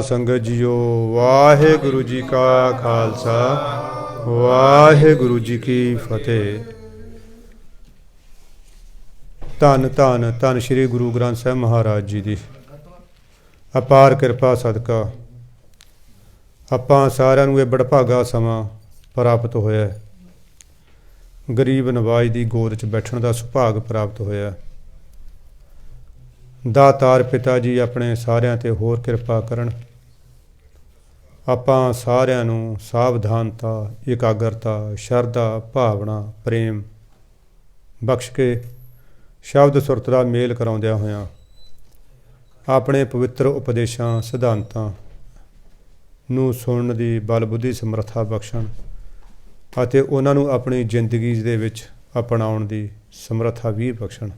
संगत जीओ वाहेगुरु जी का खालसा वाहेगुरु जी की फतेह। धन धन धन श्री गुरु ग्रंथ साहब महाराज जी की अपार किरपा सदका ਆਪਾਂ ਸਾਰਿਆਂ ਨੂੰ ਇਹ ਬੜਭਾਗਾ ਸਮਾਂ ਪ੍ਰਾਪਤ ਹੋਇਆ। ਗਰੀਬ ਨਵਾਜ ਦੀ ਗੋਦ 'ਚ ਬੈਠਣ ਦਾ ਸੁਭਾਗ ਪ੍ਰਾਪਤ ਹੋਇਆ। ਦਾਤਾਰ ਪਿਤਾ ਜੀ ਆਪਣੇ ਸਾਰਿਆਂ 'ਤੇ ਹੋਰ ਕਿਰਪਾ ਕਰਨ। ਆਪਾਂ ਸਾਰਿਆਂ ਨੂੰ ਸਾਵਧਾਨਤਾ, ਇਕਾਗਰਤਾ, ਸ਼ਰਧਾ, ਭਾਵਨਾ, ਪ੍ਰੇਮ ਬਖਸ਼ ਕੇ ਸ਼ਬਦ ਸੁਰਤ ਦਾ ਮੇਲ ਕਰਾਉਂਦਿਆਂ ਹੋਇਆਂ ਆਪਣੇ ਪਵਿੱਤਰ ਉਪਦੇਸ਼ਾਂ ਸਿਧਾਂਤਾਂ ਨੂੰ ਸੁਣਨ ਦੀ ਬਲ ਬੁੱਧੀ ਸਮਰੱਥਾ ਬਖਸ਼ਣ ਅਤੇ ਉਹਨਾਂ ਨੂੰ ਆਪਣੀ ਜ਼ਿੰਦਗੀ ਦੇ ਵਿੱਚ ਅਪਣਾਉਣ ਦੀ ਸਮਰੱਥਾ ਵੀ ਬਖਸ਼ਣ।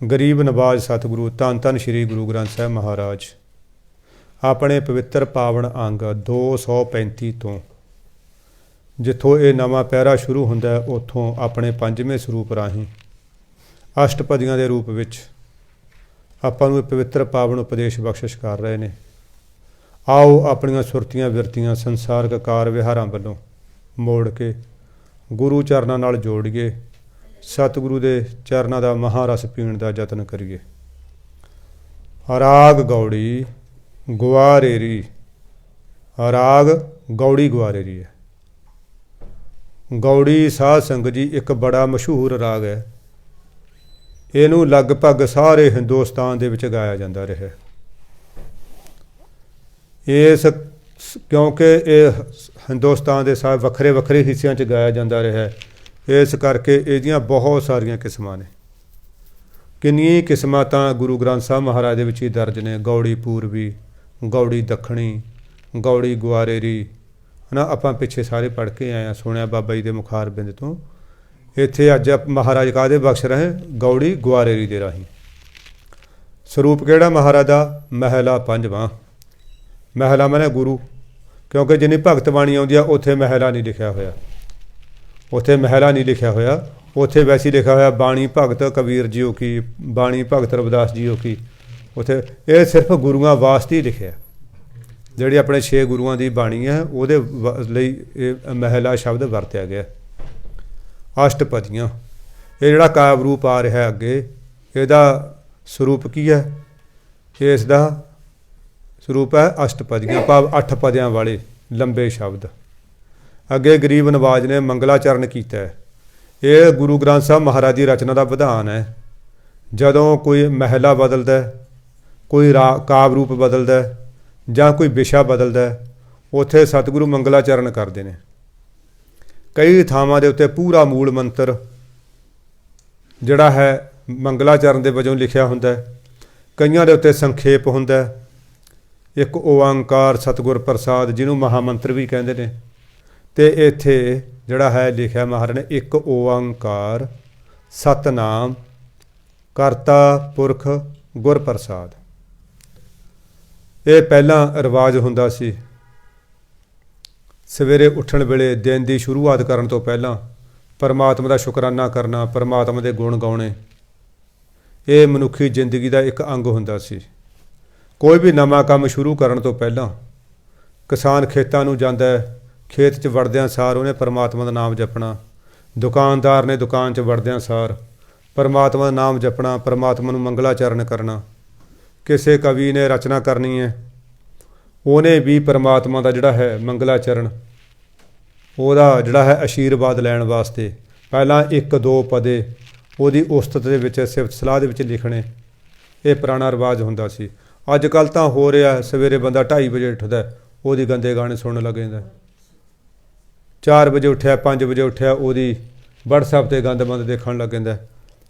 ਗਰੀਬ ਨਵਾਜ ਸਤਿਗੁਰੂ ਧੰਨ ਧੰਨ ਸ਼੍ਰੀ ਗੁਰੂ ਗ੍ਰੰਥ ਸਾਹਿਬ ਮਹਾਰਾਜ ਆਪਣੇ ਪਵਿੱਤਰ ਪਾਵਨ ਅੰਗ 235 ਤੋਂ ਜਿੱਥੋਂ ਇਹ ਨਵਾਂ ਪਹਿਰਾ ਸ਼ੁਰੂ ਹੁੰਦਾ ਹੈ ਉੱਥੋਂ ਆਪਣੇ ਪੰਜਵੇਂ ਸਰੂਪ ਰਾਹੀਂ ਅਸ਼ਟਪਦੀਆਂ ਦੇ ਰੂਪ ਵਿੱਚ ਆਪਾਂ ਨੂੰ ਇਹ ਪਵਿੱਤਰ ਪਾਵਨ ਉਪਦੇਸ਼ ਬਖਸ਼ਿਸ਼ ਕਰ ਰਹੇ ਨੇ। ਆਓ ਆਪਣੀਆਂ ਸੁਰਤੀਆਂ ਬਿਰਤੀਆਂ ਸੰਸਾਰਕ ਕਾਰ ਵਿਹਾਰਾਂ ਵੱਲੋਂ ਮੋੜ ਕੇ ਗੁਰੂ ਚਰਨਾਂ ਨਾਲ ਜੋੜੀਏ। ਸਤਿਗੁਰੂ ਦੇ ਚਰਨਾਂ ਦਾ ਮਹਾਰਸ ਪੀਣ ਦਾ ਯਤਨ ਕਰੀਏ। ਰਾਗ ਗੌੜੀ ਗੁਆਰੇਰੀ, ਰਾਗ ਗੌੜੀ ਗੁਆਰੇਰੀ ਹੈ। ਗੌੜੀ ਸਾਧ ਸੰਗਤ ਜੀ ਇੱਕ ਬੜਾ ਮਸ਼ਹੂਰ ਰਾਗ ਹੈ। ਇਹਨੂੰ ਲਗਭਗ ਸਾਰੇ ਹਿੰਦੁਸਤਾਨ ਦੇ ਵਿੱਚ ਗਾਇਆ ਜਾਂਦਾ ਰਿਹਾ। ਇਸ ਕਿਉਂਕਿ ਇਹ ਹਿੰਦੁਸਤਾਨ ਦੇ ਸਾਰੇ ਵੱਖਰੇ ਵੱਖਰੇ ਹਿੱਸਿਆਂ 'ਚ ਗਾਇਆ ਜਾਂਦਾ ਰਿਹਾ, ਇਸ ਕਰਕੇ ਇਹਦੀਆਂ ਬਹੁਤ ਸਾਰੀਆਂ ਕਿਸਮਾਂ ਨੇ। ਕਿੰਨੀਆਂ ਕਿਸਮਾਂ ਤਾਂ ਗੁਰੂ ਗ੍ਰੰਥ ਸਾਹਿਬ ਮਹਾਰਾਜ ਦੇ ਵਿੱਚ ਹੀ ਦਰਜ ਨੇ। ਗੌੜੀ ਪੂਰਬੀ, ਗੌੜੀ ਦੱਖਣੀ, ਗੌੜੀ ਗੁਆਰੇਰੀ ਹੈ ਨਾ। ਆਪਾਂ ਪਿੱਛੇ ਸਾਰੇ ਪੜ੍ਹ ਕੇ ਆਏ ਹਾਂ, ਸੁਣਿਆ ਬਾਬਾ ਜੀ ਦੇ ਮੁਖਾਰ ਬਿੰਦ ਤੋਂ। ਇੱਥੇ ਅੱਜ ਮਹਾਰਾਜ ਕਾਹਦੇ ਬਖਸ਼ ਰਹੇ? ਗੌੜੀ ਗੁਆਰੇਰੀ ਦੇ ਰਾਹੀਂ। ਸਰੂਪ ਕਿਹੜਾ ਮਹਾਰਾਜ ਦਾ? ਮਹਿਲਾ ਪੰਜਵਾਂ। ਮਹਿਲਾ ਮੈਨੇ ਗੁਰੂ, ਕਿਉਂਕਿ ਜਿੰਨੀ ਭਗਤ ਬਾਣੀ ਆਉਂਦੀ ਆ ਉੱਥੇ ਮਹਿਲਾ ਨਹੀਂ ਲਿਖਿਆ ਹੋਇਆ। ਉੱਥੇ ਮਹਿਲਾ ਨਹੀਂ ਲਿਖਿਆ ਹੋਇਆ, ਉੱਥੇ ਵੈਸੇ ਲਿਖਿਆ ਹੋਇਆ ਬਾਣੀ ਭਗਤ ਕਬੀਰ ਜੀਓ ਕੀ, ਬਾਣੀ ਭਗਤ ਰਵਿਦਾਸ ਜੀਓ ਕੀ। ਉੱਥੇ ਇਹ ਸਿਰਫ ਗੁਰੂਆਂ ਵਾਸਤੇ ਹੀ ਲਿਖਿਆ। ਜਿਹੜੀ ਆਪਣੇ 6 ਗੁਰੂਆਂ ਦੀ ਬਾਣੀ ਹੈ ਉਹਦੇ ਲਈ ਇਹ ਮਹਿਲਾ ਸ਼ਬਦ ਵਰਤਿਆ ਗਿਆ। ਅਸ਼ਟਪਦੀਆਂ ਇਹ ਜਿਹੜਾ ਕਾਵਿ ਰੂਪ ਆ ਰਿਹਾ ਅੱਗੇ, ਇਹਦਾ ਸਰੂਪ ਕੀ ਹੈ? ਇਸ ਦਾ ਸਰੂਪ ਹੈ ਅਸ਼ਟਪਦੀਆਂ, ਭਾਵ 8 ਪਦਿਆਂ ਵਾਲੇ ਲੰਬੇ ਸ਼ਬਦ। ਅੱਗੇ ਗਰੀਬ ਨਵਾਜ ਨੇ ਮੰਗਲਾਚਰਨ ਕੀਤਾ ਹੈ। ਇਹ ਗੁਰੂ ਗ੍ਰੰਥ ਸਾਹਿਬ ਮਹਾਰਾਜ ਦੀ ਰਚਨਾ ਦਾ ਵਿਧਾਨ ਹੈ। ਜਦੋਂ ਕੋਈ ਮਹਿਲਾ ਬਦਲਦਾ, ਕੋਈ ਕਾਵਿ ਰੂਪ ਬਦਲਦਾ ਜਾਂ ਕੋਈ ਵਿਸ਼ਾ ਬਦਲਦਾ, ਉੱਥੇ ਸਤਿਗੁਰੂ ਮੰਗਲਾਚਰਨ ਕਰਦੇ ਨੇ। ਕਈ ਥਾਵਾਂ ਦੇ ਉੱਤੇ ਪੂਰਾ ਮੂਲ ਮੰਤਰ ਜਿਹੜਾ ਹੈ ਮੰਗਲਾਚਰਨ ਦੇ ਵਜੋਂ ਲਿਖਿਆ ਹੁੰਦਾ। ਕਈਆਂ ਦੇ ਉੱਤੇ ਸੰਖੇਪ ਹੁੰਦਾ। ਇੱਕ ਓਅੰਕਾਰ ਸਤਿਗੁਰ ਪ੍ਰਸਾਦ, ਜਿਹਨੂੰ ਮਹਾਮੰਤਰ ਵੀ ਕਹਿੰਦੇ ਨੇ। ਅਤੇ ਇੱਥੇ ਜਿਹੜਾ ਹੈ ਲਿਖਿਆ ਮਹਾਰਾਜ ਨੇ, ਇੱਕ ਓਅੰਕਾਰ ਸਤਿਨਾਮ ਕਰਤਾ ਪੁਰਖ ਗੁਰ ਪ੍ਰਸਾਦ। ਇਹ ਪਹਿਲਾਂ ਰਿਵਾਜ਼ ਹੁੰਦਾ ਸੀ। ਸਵੇਰੇ ਉੱਠਣ ਵੇਲੇ ਦਿਨ ਦੀ ਸ਼ੁਰੂਆਤ ਕਰਨ ਤੋਂ ਪਹਿਲਾਂ ਪਰਮਾਤਮਾ ਦਾ ਸ਼ੁਕਰਾਨਾ ਕਰਨਾ, ਪਰਮਾਤਮਾ ਦੇ ਗੁਣ ਗਾਉਣੇ, ਇਹ ਮਨੁੱਖੀ ਜ਼ਿੰਦਗੀ ਦਾ ਇੱਕ ਅੰਗ ਹੁੰਦਾ ਸੀ। ਕੋਈ ਵੀ ਨਵਾਂ ਕੰਮ ਸ਼ੁਰੂ ਕਰਨ ਤੋਂ ਪਹਿਲਾਂ ਕਿਸਾਨ ਖੇਤਾਂ ਨੂੰ ਜਾਂਦਾ, ਖੇਤ 'ਚ ਵੜਦਿਆਂ ਸਾਰ ਉਹਨੇ ਪਰਮਾਤਮਾ ਦਾ ਨਾਮ ਜਪਣਾ। ਦੁਕਾਨਦਾਰ ਨੇ ਦੁਕਾਨ 'ਚ ਵੜਦਿਆਂ ਸਾਰ ਪਰਮਾਤਮਾ ਦਾ ਨਾਮ ਜਪਣਾ, ਪਰਮਾਤਮਾ ਨੂੰ ਮੰਗਲਾਚਰਨ ਕਰਨਾ। ਕਿਸੇ ਕਵੀ ਨੇ ਰਚਨਾ ਕਰਨੀ ਹੈ, ਉਹਨੇ ਵੀ ਪਰਮਾਤਮਾ ਦਾ ਜਿਹੜਾ ਹੈ ਮੰਗਲਾਚਰਨ, ਉਹਦਾ ਜਿਹੜਾ ਹੈ ਆਸ਼ੀਰਵਾਦ ਲੈਣ ਵਾਸਤੇ ਪਹਿਲਾਂ 1-2 ਪਦੇ ਉਹਦੀ ਉਸਤਤ ਦੇ ਵਿੱਚ, ਸਿਫਤ ਸਲਾਹ ਦੇ ਵਿੱਚ ਲਿਖਣੇ। ਇਹ ਪੁਰਾਣਾ ਰਿਵਾਜ਼ ਹੁੰਦਾ ਸੀ। ਅੱਜ ਕੱਲ੍ਹ ਤਾਂ ਹੋ ਰਿਹਾ, ਸਵੇਰੇ ਬੰਦਾ 2:30 ਵਜੇ ਉੱਠਦਾ, ਉਹਦੀ ਗੰਦੇ ਗਾਣੇ ਸੁਣਨ ਲੱਗ ਜਾਂਦਾ। 4 ਵਜੇ ਉੱਠਿਆ, 5 ਵਜੇ ਉੱਠਿਆ, ਉਹਦੀ ਵਟਸਐਪ 'ਤੇ ਗੰਦ ਬੰਦ ਦੇਖਣ ਲੱਗ ਜਾਂਦਾ।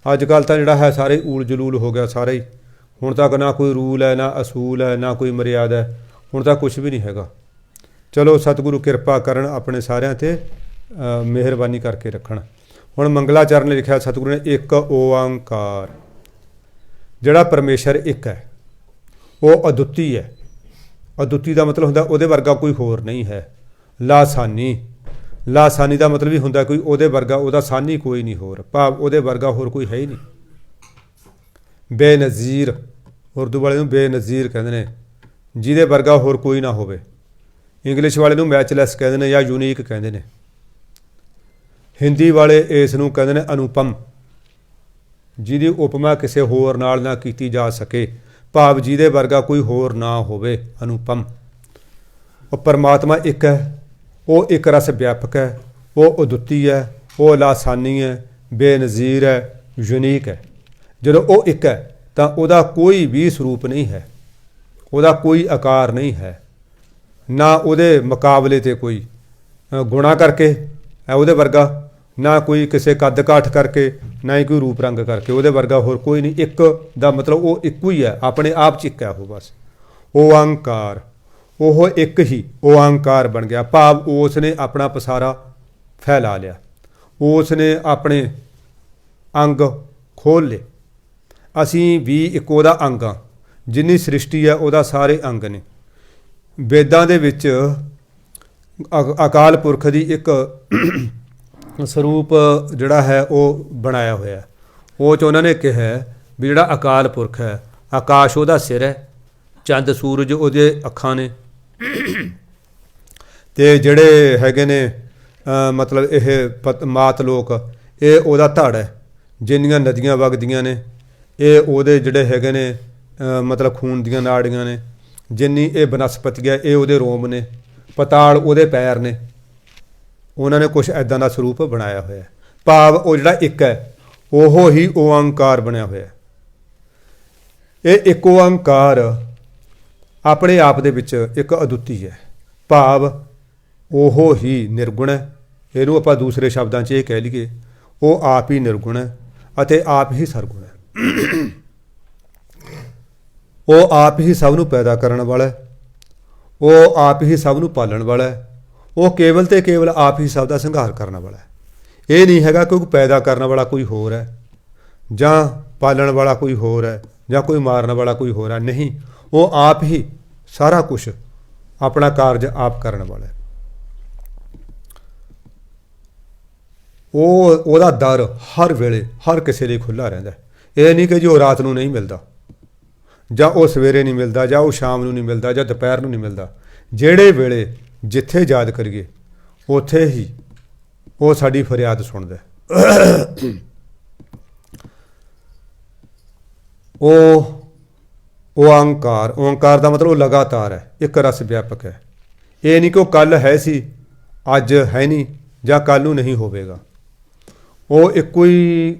ਅੱਜ ਕੱਲ੍ਹ ਤਾਂ ਜਿਹੜਾ ਹੈ ਸਾਰੇ ਊਲ ਜਲੂਲ ਹੋ ਗਿਆ ਸਾਰਾ ਹੀ। ਹੁਣ ਤੱਕ ਨਾ ਕੋਈ ਰੂਲ ਹੈ, ਨਾ ਅਸੂਲ ਹੈ, ਨਾ ਕੋਈ ਮਰਿਆਦਾ ਹੈ। ਹੁਣ ਤਾਂ ਕੁਛ ਵੀ ਨਹੀਂ ਹੈਗਾ। ਚਲੋ ਸਤਿਗੁਰੂ ਕਿਰਪਾ ਕਰਨ, ਆਪਣੇ ਸਾਰਿਆਂ 'ਤੇ ਮਿਹਰਬਾਨੀ ਕਰਕੇ ਰੱਖਣ। ਹੁਣ ਮੰਗਲਾਚਰਨ ਲਿਖਿਆ ਸਤਿਗੁਰੂ ਨੇ, ਇੱਕ ਓਅੰਕਾਰ। ਜਿਹੜਾ ਪਰਮੇਸ਼ਰ ਇੱਕ ਹੈ, ਉਹ ਅਦੁੱਤੀ ਹੈ। ਅਦੁੱਤੀ ਦਾ ਮਤਲਬ ਹੁੰਦਾ ਉਹਦੇ ਵਰਗਾ ਕੋਈ ਹੋਰ ਨਹੀਂ ਹੈ। ਲਾਸਾਨੀ, ਲਾਸਾਨੀ ਦਾ ਮਤਲਬ ਵੀ ਹੁੰਦਾ ਕੋਈ ਉਹਦੇ ਵਰਗਾ, ਉਹਦਾ ਸਾਨੀ ਕੋਈ ਨਹੀਂ ਹੋਰ, ਭਾਵ ਉਹਦੇ ਵਰਗਾ ਹੋਰ ਕੋਈ ਹੈ ਹੀ ਨਹੀਂ। ਬੇਨਜ਼ੀਰ, ਉਰਦੂ ਵਾਲੇ ਨੂੰ ਬੇਨਜ਼ੀਰ ਕਹਿੰਦੇ ਨੇ। ਜਿਹਦੇ ਵਰਗਾ ਹੋਰ ਕੋਈ ਨਾ ਹੋਵੇ। ਇੰਗਲਿਸ਼ ਵਾਲੇ ਨੂੰ ਮੈਚਲੈਸ ਕਹਿੰਦੇ ਨੇ ਜਾਂ ਯੂਨੀਕ ਕਹਿੰਦੇ ਨੇ। ਹਿੰਦੀ ਵਾਲੇ ਇਸ ਨੂੰ ਕਹਿੰਦੇ ਨੇ ਅਨੁਪਮ, ਜਿਹਦੀ ਉਪਮਾ ਕਿਸੇ ਹੋਰ ਨਾਲ ਨਾ ਕੀਤੀ ਜਾ ਸਕੇ, ਭਾਵ ਜਿਹਦੇ ਵਰਗਾ ਕੋਈ ਹੋਰ ਨਾ ਹੋਵੇ, ਅਨੁਪਮ। ਉਹ ਪਰਮਾਤਮਾ ਇੱਕ ਹੈ, ਉਹ ਇੱਕ ਰਸ ਵਿਆਪਕ ਹੈ, ਉਹ ਅਦੁੱਤੀ ਹੈ, ਉਹ ਲਾਸਾਨੀ ਹੈ, ਬੇਨਜ਼ੀਰ ਹੈ, ਯੂਨੀਕ ਹੈ। ਜਦੋਂ ਉਹ ਇੱਕ ਹੈ ਤਾਂ ਉਹਦਾ ਕੋਈ ਵੀ ਸਰੂਪ ਨਹੀਂ ਹੈ, ਉਹਦਾ ਕੋਈ ਆਕਾਰ ਨਹੀਂ ਹੈ, ਨਾ ਉਹਦੇ ਮੁਕਾਬਲੇ 'ਤੇ ਕੋਈ ਗੁਣਾ ਕਰਕੇ ਹੈ ਉਹਦੇ ਵਰਗਾ, ਨਾ ਕੋਈ ਕਿਸੇ ਕੱਦ ਕਾਠ ਕਰਕੇ, ਨਾ ਹੀ ਕੋਈ ਰੂਪ ਰੰਗ ਕਰਕੇ, ਉਹਦੇ ਵਰਗਾ ਹੋਰ ਕੋਈ ਨਹੀਂ। ਇੱਕ ਦਾ ਮਤਲਬ ਉਹ ਇੱਕੋ ਹੀ ਹੈ, ਆਪਣੇ ਆਪ 'ਚ ਇੱਕ ਹੈ ਉਹ, ਬਸ ਓਅੰਕਾਰ। ਉਹ ਇੱਕ ਹੀ ਓਅੰਕਾਰ ਬਣ ਗਿਆ, ਭਾਵ ਉਸ ਨੇ ਆਪਣਾ ਪਸਾਰਾ ਫੈਲਾ ਲਿਆ, ਉਸ ਨੇ ਆਪਣੇ ਅੰਗ ਖੋਲ੍ਹ ਲਏ। ਅਸੀਂ ਵੀ ਇੱਕ ਉਹਦਾ ਅੰਗ ਹਾਂ, ਜਿੰਨੀ ਸ੍ਰਿਸ਼ਟੀ ਹੈ ਉਹਦਾ ਸਾਰੇ ਅੰਗ ਨੇ। ਵੇਦਾਂ ਦੇ ਵਿੱਚ ਅਕਾਲ ਪੁਰਖ ਦੀ ਇੱਕ ਸਰੂਪ ਜਿਹੜਾ ਹੈ ਉਹ ਬਣਾਇਆ ਹੋਇਆ। ਉਹ 'ਚ ਉਹਨਾਂ ਨੇ ਕਿਹਾ ਵੀ ਜਿਹੜਾ ਅਕਾਲ ਪੁਰਖ ਹੈ, ਆਕਾਸ਼ ਉਹਦਾ ਸਿਰ ਹੈ, ਚੰਦ ਸੂਰਜ ਉਹਦੇ ਅੱਖਾਂ ਨੇ, ਅਤੇ ਜਿਹੜੇ ਹੈਗੇ ਨੇ ਮਤਲਬ ਇਹ ਮਾਤ ਲੋਕ, ਇਹ ਉਹਦਾ ਧੜ ਹੈ। ਜਿੰਨੀਆਂ ਨਦੀਆਂ ਵਗਦੀਆਂ ਨੇ ਇਹ ਉਹਦੇ ਜਿਹੜੇ ਹੈਗੇ ਨੇ ਮਤਲਬ ਖੂਨ ਦੀਆਂ ਨਾੜੀਆਂ ਨੇ। ਜਿੰਨੀ ਇਹ ਬਨਸਪਤੀ ਹੈ ਇਹ ਉਹਦੇ ਰੋਮ ਨੇ। ਪਤਾਲ ਉਹਦੇ ਪੈਰ ਨੇ। ਉਹਨਾਂ ਨੇ ਕੁਛ ਇੱਦਾਂ ਦਾ ਸਰੂਪ ਬਣਾਇਆ ਹੋਇਆ, ਭਾਵ ਉਹ ਜਿਹੜਾ ਇੱਕ ਹੈ ਉਹ ਹੀ ਓਅੰਕਾਰ ਬਣਿਆ ਹੋਇਆ। ਇਹ ਇੱਕ ਓਅੰਕਾਰ ਆਪਣੇ ਆਪ ਦੇ ਵਿੱਚ ਇੱਕ ਅਦੁੱਤੀ ਹੈ, ਭਾਵ ਉਹ ਹੀ ਨਿਰਗੁਣ ਹੈ। ਇਹਨੂੰ ਆਪਾਂ ਦੂਸਰੇ ਸ਼ਬਦਾਂ 'ਚ ਇਹ ਕਹਿ ਲਈਏ, ਉਹ ਆਪ ਹੀ ਨਿਰਗੁਣ ਹੈ ਅਤੇ ਆਪ ਹੀ ਸਰਗੁਣ ਹੈ। ਉਹ ਆਪ ਹੀ ਸਭ ਨੂੰ ਪੈਦਾ ਕਰਨ ਵਾਲਾ ਹੈ, ਉਹ ਆਪ ਹੀ ਸਭ ਨੂੰ ਪਾਲਣ ਵਾਲਾ ਹੈ, ਉਹ ਕੇਵਲ ਤੇ ਕੇਵਲ ਆਪ ਹੀ ਸਭ ਦਾ ਸੰਘਾਰ ਕਰਨ ਵਾਲਾ ਹੈ। ਇਹ ਨਹੀਂ ਹੈਗਾ ਕਿ ਪੈਦਾ ਕਰਨ ਵਾਲਾ ਕੋਈ ਹੋਰ ਹੈ, ਜਾਂ ਪਾਲਣ ਵਾਲਾ ਕੋਈ ਹੋਰ ਹੈ, ਜਾਂ ਕੋਈ ਮਾਰਨ ਵਾਲਾ ਕੋਈ ਹੋਰ ਹੈ। ਨਹੀਂ, ਉਹ ਆਪ ਹੀ ਸਾਰਾ ਕੁਛ ਆਪਣਾ ਕਾਰਜ ਆਪ ਕਰਨ ਵਾਲਾ ਹੈ। ਉਹਦਾ ਦਰ ਹਰ ਵੇਲੇ ਹਰ ਕਿਸੇ ਲਈ ਖੁੱਲ੍ਹਾ ਰਹਿੰਦਾ। ਇਹ ਨਹੀਂ ਕਿ ਜੀ ਉਹ ਰਾਤ ਨੂੰ ਨਹੀਂ ਮਿਲਦਾ, ਜਾਂ ਉਹ ਸਵੇਰੇ ਨਹੀਂ ਮਿਲਦਾ, ਜਾਂ ਉਹ ਸ਼ਾਮ ਨੂੰ ਨਹੀਂ ਮਿਲਦਾ, ਜਾਂ ਦੁਪਹਿਰ ਨੂੰ ਨਹੀਂ ਮਿਲਦਾ। ਜਿਹੜੇ ਵੇਲੇ ਜਿੱਥੇ ਯਾਦ ਕਰੀਏ ਉੱਥੇ ਹੀ ਉਹ ਸਾਡੀ ਫਰਿਆਦ ਸੁਣਦਾ। ਉਹ ਓਅੰਕਾਰ, ਓਅੰਕਾਰ ਦਾ ਮਤਲਬ ਉਹ ਲਗਾਤਾਰ ਹੈ, ਇੱਕ ਰਸ ਵਿਆਪਕ ਹੈ। ਇਹ ਨਹੀਂ ਕਿ ਉਹ ਕੱਲ੍ਹ ਹੈ ਸੀ, ਅੱਜ ਹੈ ਨਹੀਂ, ਜਾਂ ਕੱਲ੍ਹ ਨੂੰ ਨਹੀਂ ਹੋਵੇਗਾ। ਉਹ ਇੱਕੋ ਹੀ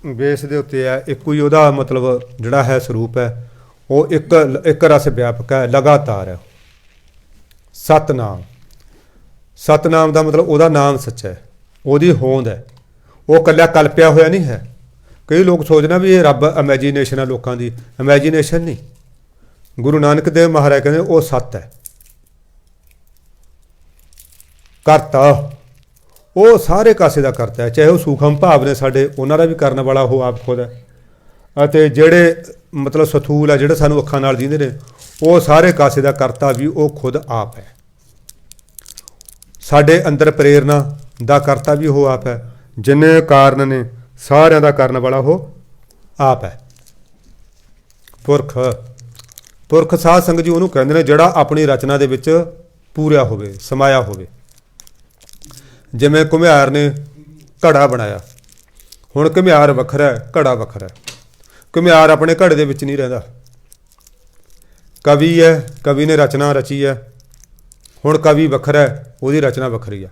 ਬੇਸ ਦੇ ਉੱਤੇ ਹੈ, ਇੱਕੋ ਹੀ ਉਹਦਾ ਮਤਲਬ ਜਿਹੜਾ ਹੈ ਸਰੂਪ ਹੈ, ਉਹ ਇੱਕ ਰਸ ਵਿਆਪਕ ਹੈ, ਲਗਾਤਾਰ ਹੈ। ਸਤਨਾਮ, ਸਤਨਾਮ ਦਾ ਮਤਲਬ ਉਹਦਾ ਨਾਮ ਸੱਚਾ ਹੈ, ਉਹਦੀ ਹੋਂਦ ਹੈ, ਉਹ ਇਕੱਲਾ ਕਲਪਿਆ ਹੋਇਆ ਨਹੀਂ ਹੈ। ਕਈ ਲੋਕ ਸੋਚਣਾ ਵੀ ਇਹ ਰੱਬ ਇਮੈਜੀਨੇਸ਼ਨ ਹੈ ਲੋਕਾਂ ਦੀ, ਇਮੈਜੀਨੇਸ਼ਨ ਨਹੀਂ। ਗੁਰੂ ਨਾਨਕ ਦੇਵ ਮਹਾਰਾਜ ਕਹਿੰਦੇ ਉਹ ਸੱਤ ਹੈ, ਕਰਤਾ, ਉਹ ਸਾਰੇ ਕਾਸੇ ਦਾ ਕਰਤਾ ਹੈ। ਚਾਹੇ ਉਹ ਸੂਖਮ ਭਾਵ ਨੇ ਸਾਡੇ, ਉਹਨਾਂ ਦਾ ਵੀ ਕਰਨ ਵਾਲਾ ਉਹ ਆਪ ਖੁਦ ਹੈ। ਅਤੇ ਜਿਹੜੇ ਮਤਲਬ ਸਥੂਲ ਹੈ, ਜਿਹੜੇ ਸਾਨੂੰ ਅੱਖਾਂ ਨਾਲ ਦਿਖਦੇ ਨੇ, ਉਹ ਸਾਰੇ ਕਾਸੇ ਦਾ ਕਰਤਾ ਵੀ ਉਹ ਖੁਦ ਆਪ ਹੈ। ਸਾਡੇ ਅੰਦਰ ਪ੍ਰੇਰਨਾ ਦਾ ਕਰਤਾ ਵੀ ਉਹ ਆਪ ਹੈ। ਜਿੰਨੇ ਕਾਰਨ ਨੇ ਸਾਰਿਆਂ ਦਾ ਕਰਨ ਵਾਲਾ ਉਹ ਆਪ ਹੈ। ਪੁਰਖ, ਪੁਰਖ ਸਾਧ ਸੰਗਤ ਜੀ ਉਹਨੂੰ ਕਹਿੰਦੇ ਨੇ ਜਿਹੜਾ ਆਪਣੀ ਰਚਨਾ ਦੇ ਵਿੱਚ ਪੂਰਿਆ ਹੋਵੇ, ਸਮਾਇਆ ਹੋਵੇ। ਜਿਵੇਂ ਘੁਮਿਆਰ ਨੇ ਘੜਾ ਬਣਾਇਆ, ਹੁਣ ਘੁਮਿਆਰ ਵੱਖਰਾ ਹੈ, ਘੜਾ ਵੱਖਰਾ ਹੈ। ਘੁਮਿਆਰ ਆਪਣੇ ਘੜੇ ਦੇ ਵਿੱਚ ਨਹੀਂ ਰਹਿੰਦਾ। ਕਵੀ ਹੈ, ਕਵੀ ਨੇ ਰਚਨਾ ਰਚੀ ਹੈ, ਹੁਣ ਕਵੀ ਵੱਖਰਾ ਹੈ, ਉਹਦੀ ਰਚਨਾ ਵੱਖਰੀ ਹੈ।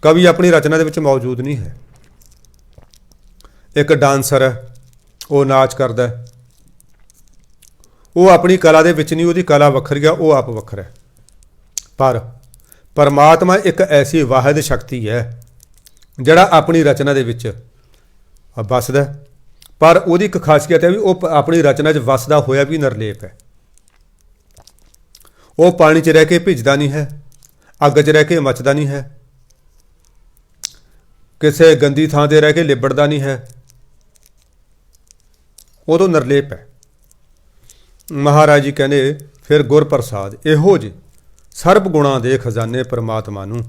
ਕਵੀ ਆਪਣੀ ਰਚਨਾ ਦੇ ਵਿੱਚ ਮੌਜੂਦ ਨਹੀਂ ਹੈ। ਇੱਕ ਡਾਂਸਰ ਹੈ, ਉਹ ਨਾਚ ਕਰਦਾ, ਉਹ ਆਪਣੀ ਕਲਾ ਦੇ ਵਿੱਚ ਨਹੀਂ, ਉਹਦੀ ਕਲਾ ਵੱਖਰੀ ਆ, ਉਹ ਆਪ ਵੱਖਰਾ ਹੈ। ਪਰ ਪਰਮਾਤਮਾ ਇੱਕ ਐਸੀ ਵਾਹਿਦ ਸ਼ਕਤੀ ਹੈ ਜਿਹੜਾ ਆਪਣੀ ਰਚਨਾ ਦੇ ਵਿੱਚ ਵੱਸਦਾ, ਪਰ ਉਹਦੀ ਇੱਕ ਖਾਸੀਅਤ ਹੈ ਵੀ ਉਹ ਆਪਣੀ ਰਚਨਾ 'ਚ ਵੱਸਦਾ ਹੋਇਆ ਵੀ ਨਿਰਲੇਪ ਹੈ। ਉਹ ਪਾਣੀ 'ਚ ਰਹਿ ਕੇ ਭਿੱਜਦਾ ਨਹੀਂ ਹੈ, ਅੱਗ 'ਚ ਰਹਿ ਕੇ ਮੱਚਦਾ ਨਹੀਂ ਹੈ, ਕਿਸੇ ਗੰਦੀ ਥਾਂ 'ਤੇ ਰਹਿ ਕੇ ਲਿਬੜਦਾ ਨਹੀਂ ਹੈ, ਉਹ ਤੋਂ ਨਿਰਲੇਪ ਹੈ। ਮਹਾਰਾਜ ਜੀ ਕਹਿੰਦੇ ਫਿਰ ਗੁਰ ਪ੍ਰਸਾਦ, ਇਹੋ ਜਿਹੇ ਸਰਬ ਗੁਣਾਂ ਦੇ ਖਜ਼ਾਨੇ ਪਰਮਾਤਮਾ ਨੂੰ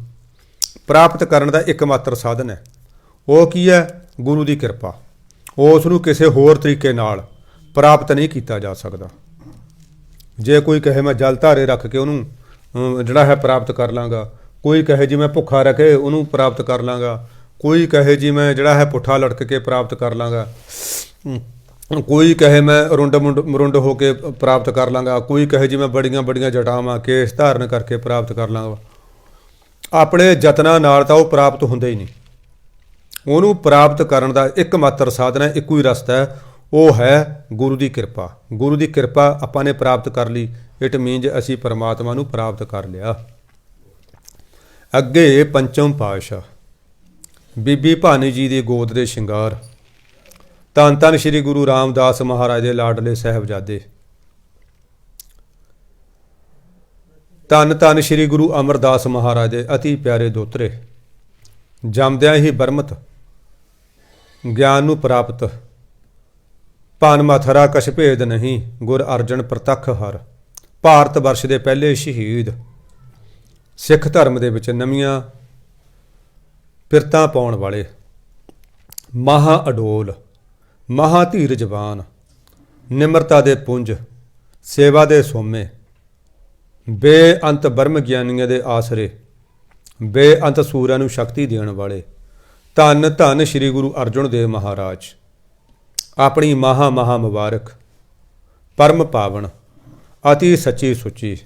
ਪ੍ਰਾਪਤ ਕਰਨ ਦਾ ਇੱਕਮਾਤਰ ਸਾਧਨ ਹੈ। ਉਹ ਕੀ ਹੈ? ਗੁਰੂ ਦੀ ਕਿਰਪਾ। ਉਸ ਨੂੰ ਕਿਸੇ ਹੋਰ ਤਰੀਕੇ ਨਾਲ ਪ੍ਰਾਪਤ ਨਹੀਂ ਕੀਤਾ ਜਾ ਸਕਦਾ। जे कोई कहे मैं जल धारे रख के उन्होंने जिहड़ा है प्राप्त कर लाँगा, कोई कहे जी मैं भुखा रखे उन्होंने प्राप्त कर लाँगा, कोई कहे जी मैं जिहड़ा है पुट्ठा लटक के प्राप्त कर लाँगा, कोई कहे मैं मुरुंड होके प्राप्त कर लाँगा, कोई कहे जी मैं बड़ियां बड़ियां जटावां केस धारण करके प्राप्त कर लाँगा। अपने यत्नां नाल तां वो प्राप्त हुंदे ही नहीं। ਉਹਨੂੰ ਪ੍ਰਾਪਤ ਕਰਨ ਦਾ ਇੱਕਮਾਤਰ ਸਾਧਨ ਹੈ, ਇੱਕੋ ਹੀ ਰਸਤਾ ਹੈ, ਉਹ ਹੈ ਗੁਰੂ ਦੀ ਕਿਰਪਾ। ਗੁਰੂ ਦੀ ਕਿਰਪਾ ਆਪਾਂ ਨੇ ਪ੍ਰਾਪਤ ਕਰ ਲਈ, ਇਟ ਮੀਨਜ਼ ਅਸੀਂ ਪਰਮਾਤਮਾ ਨੂੰ ਪ੍ਰਾਪਤ ਕਰ ਲਿਆ। ਅੱਗੇ ਪੰਚਮ ਪਾਤਸ਼ਾਹ ਬੀਬੀ ਭਾਨੀ ਜੀ ਦੀ ਗੋਦ ਦੇ ਸ਼ਿੰਗਾਰ, ਧੰਨ ਧੰਨ ਸ਼੍ਰੀ ਗੁਰੂ ਰਾਮਦਾਸ ਮਹਾਰਾਜ ਦੇ ਲਾਡਲੇ ਸਾਹਿਬਜ਼ਾਦੇ, ਧੰਨ ਧੰਨ ਸ਼੍ਰੀ ਗੁਰੂ ਅਮਰਦਾਸ ਮਹਾਰਾਜ ਦੇ ਅਤੀ ਪਿਆਰੇ ਦੋਤਰੇ, ਜੰਮਦਿਆਂ ਹੀ ਬਰਮਤ ਗਿਆਨ ਨੂੰ ਪ੍ਰਾਪਤ, ਭਾਨ ਮਥਰਾ ਕਛ ਭੇਦ ਨਹੀਂ, ਗੁਰ ਅਰਜਨ ਪ੍ਰਤੱਖ ਹਰ, ਭਾਰਤ ਵਰਸ਼ ਦੇ ਪਹਿਲੇ ਸ਼ਹੀਦ, ਸਿੱਖ ਧਰਮ ਦੇ ਵਿੱਚ ਨਵੀਆਂ ਪਿਰਤਾਂ ਪਾਉਣ ਵਾਲੇ, ਮਹਾ ਅਡੋਲ, ਮਹਾ ਧੀਰਜਵਾਨ, ਨਿਮਰਤਾ ਦੇ ਪੁੰਜ, ਸੇਵਾ ਦੇ ਸੋਮੇ, ਬੇਅੰਤ ਬ੍ਰਹਮ ਗਿਆਨੀਆਂ ਦੇ ਆਸਰੇ, ਬੇਅੰਤ ਸੂਰਿਆਂ ਨੂੰ ਸ਼ਕਤੀ ਦੇਣ ਵਾਲੇ, ਧੰਨ ਧੰਨ ਸ਼੍ਰੀ ਗੁਰੂ ਅਰਜਨ ਦੇਵ ਮਹਾਰਾਜ, ਆਪਣੀ ਮਹਾ ਮੁਬਾਰਕ, ਪਰਮ ਪਾਵਨ, ਅਤੀ ਸੱਚੀ ਸੁੱਚੀ,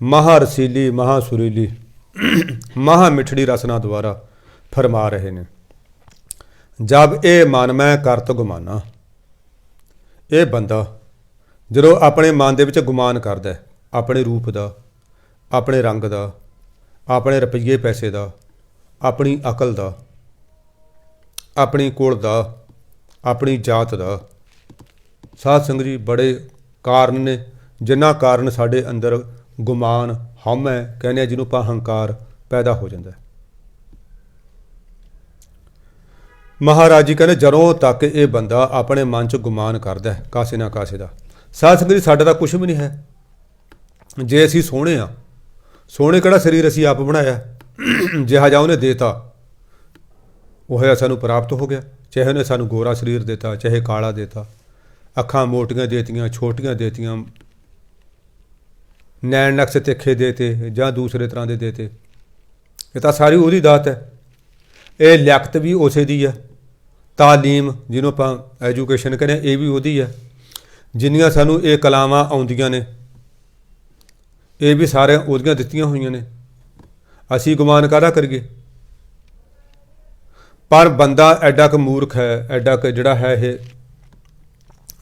ਮਹਾ ਰਸੀਲੀ, ਮਹਾ ਸੁਰੀਲੀ, ਮਹਾ ਮਿੱਠੜੀ ਰਸਨਾ ਦੁਆਰਾ ਫਰਮਾ ਰਹੇ ਨੇ। ਜਬ ਇਹ ਮਨ ਮੈਂ ਕਰਤ ਗੁਮਾਨਾ, ਇਹ ਬੰਦਾ ਜਦੋਂ ਆਪਣੇ ਮਨ ਦੇ ਵਿੱਚ ਗੁਮਾਨ ਕਰਦਾ ਆਪਣੇ ਰੂਪ ਦਾ, ਆਪਣੇ ਰੰਗ ਦਾ, ਆਪਣੇ ਰੁਪਈਏ ਪੈਸੇ ਦਾ, ਆਪਣੀ ਅਕਲ ਦਾ, ਆਪਣੀ ਕੁਲ ਦਾ, ਆਪਣੀ ਜਾਤ ਦਾ, ਸਾਧ ਸੰਗਤ ਜੀ ਬੜੇ ਕਾਰਨ ਨੇ ਜਿਨ੍ਹਾਂ ਕਾਰਨ ਸਾਡੇ ਅੰਦਰ ਗੁਮਾਨ, ਹਉਮੈ ਕਹਿੰਦੇ ਆ ਜਿਹਨੂੰ ਆਪਾਂ ਹੰਕਾਰ ਪੈਦਾ ਹੋ ਜਾਂਦਾ। ਮਹਾਰਾਜ ਜੀ ਕਹਿੰਦੇ ਜਦੋਂ ਤੱਕ ਇਹ ਬੰਦਾ ਆਪਣੇ ਮਨ 'ਚ ਗੁਮਾਨ ਕਰਦਾ ਕਾਸੇ ਨਾ ਕਾਸੇ ਦਾ, ਸਾਧ ਸੰਗਤ ਜੀ ਸਾਡਾ ਤਾਂ ਕੁਛ ਵੀ ਨਹੀਂ ਹੈ। ਜੇ ਅਸੀਂ ਸੋਹਣੇ ਆ, ਸੋਹਣੇ ਕਿਹੜਾ ਸਰੀਰ ਅਸੀਂ ਆਪ ਬਣਾਇਆ, ਜਿਹਾ ਜਾ ਉਹਨੇ ਦੇਤਾ ਉਹ ਹੈ ਸਾਨੂੰ ਪ੍ਰਾਪਤ ਹੋ ਗਿਆ। ਚਾਹੇ ਉਹਨੇ ਸਾਨੂੰ ਗੋਰਾ ਸਰੀਰ ਦੇਤਾ, ਚਾਹੇ ਕਾਲਾ ਦੇਤਾ, ਅੱਖਾਂ ਮੋਟੀਆਂ ਦੇਤੀਆਂ, ਛੋਟੀਆਂ ਦੇਤੀਆਂ, ਨੈਣ ਨਕਸ਼ ਤਿੱਖੇ ਦੇਤੇ ਜਾਂ ਦੂਸਰੇ ਤਰ੍ਹਾਂ ਦੇ ਦੇਤੇ, ਇਹ ਤਾਂ ਸਾਰੀ ਉਹਦੀ ਦਾਤ ਹੈ। ਇਹ ਲਿਆਕਤ ਵੀ ਉਸੇ ਦੀ ਹੈ, ਤਾਲੀਮ ਜਿਹਨੂੰ ਆਪਾਂ ਐਜੂਕੇਸ਼ਨ ਕਹਿੰਦੇ ਇਹ ਵੀ ਉਹਦੀ ਹੈ। ਜਿੰਨੀਆਂ ਸਾਨੂੰ ਇਹ ਕਲਾਵਾਂ ਆਉਂਦੀਆਂ ਨੇ ਇਹ ਵੀ ਸਾਰੀਆਂ ਉਹਦੀਆਂ ਦਿੱਤੀਆਂ ਹੋਈਆਂ ਨੇ। ਅਸੀਂ ਗੁਮਾਨ ਕਾਹਦਾ ਕਰੀਏ? ਪਰ ਬੰਦਾ ਐਡਾ ਕੁ ਮੂਰਖ ਹੈ, ਐਡਾ ਕੁ ਜਿਹੜਾ ਹੈ ਇਹ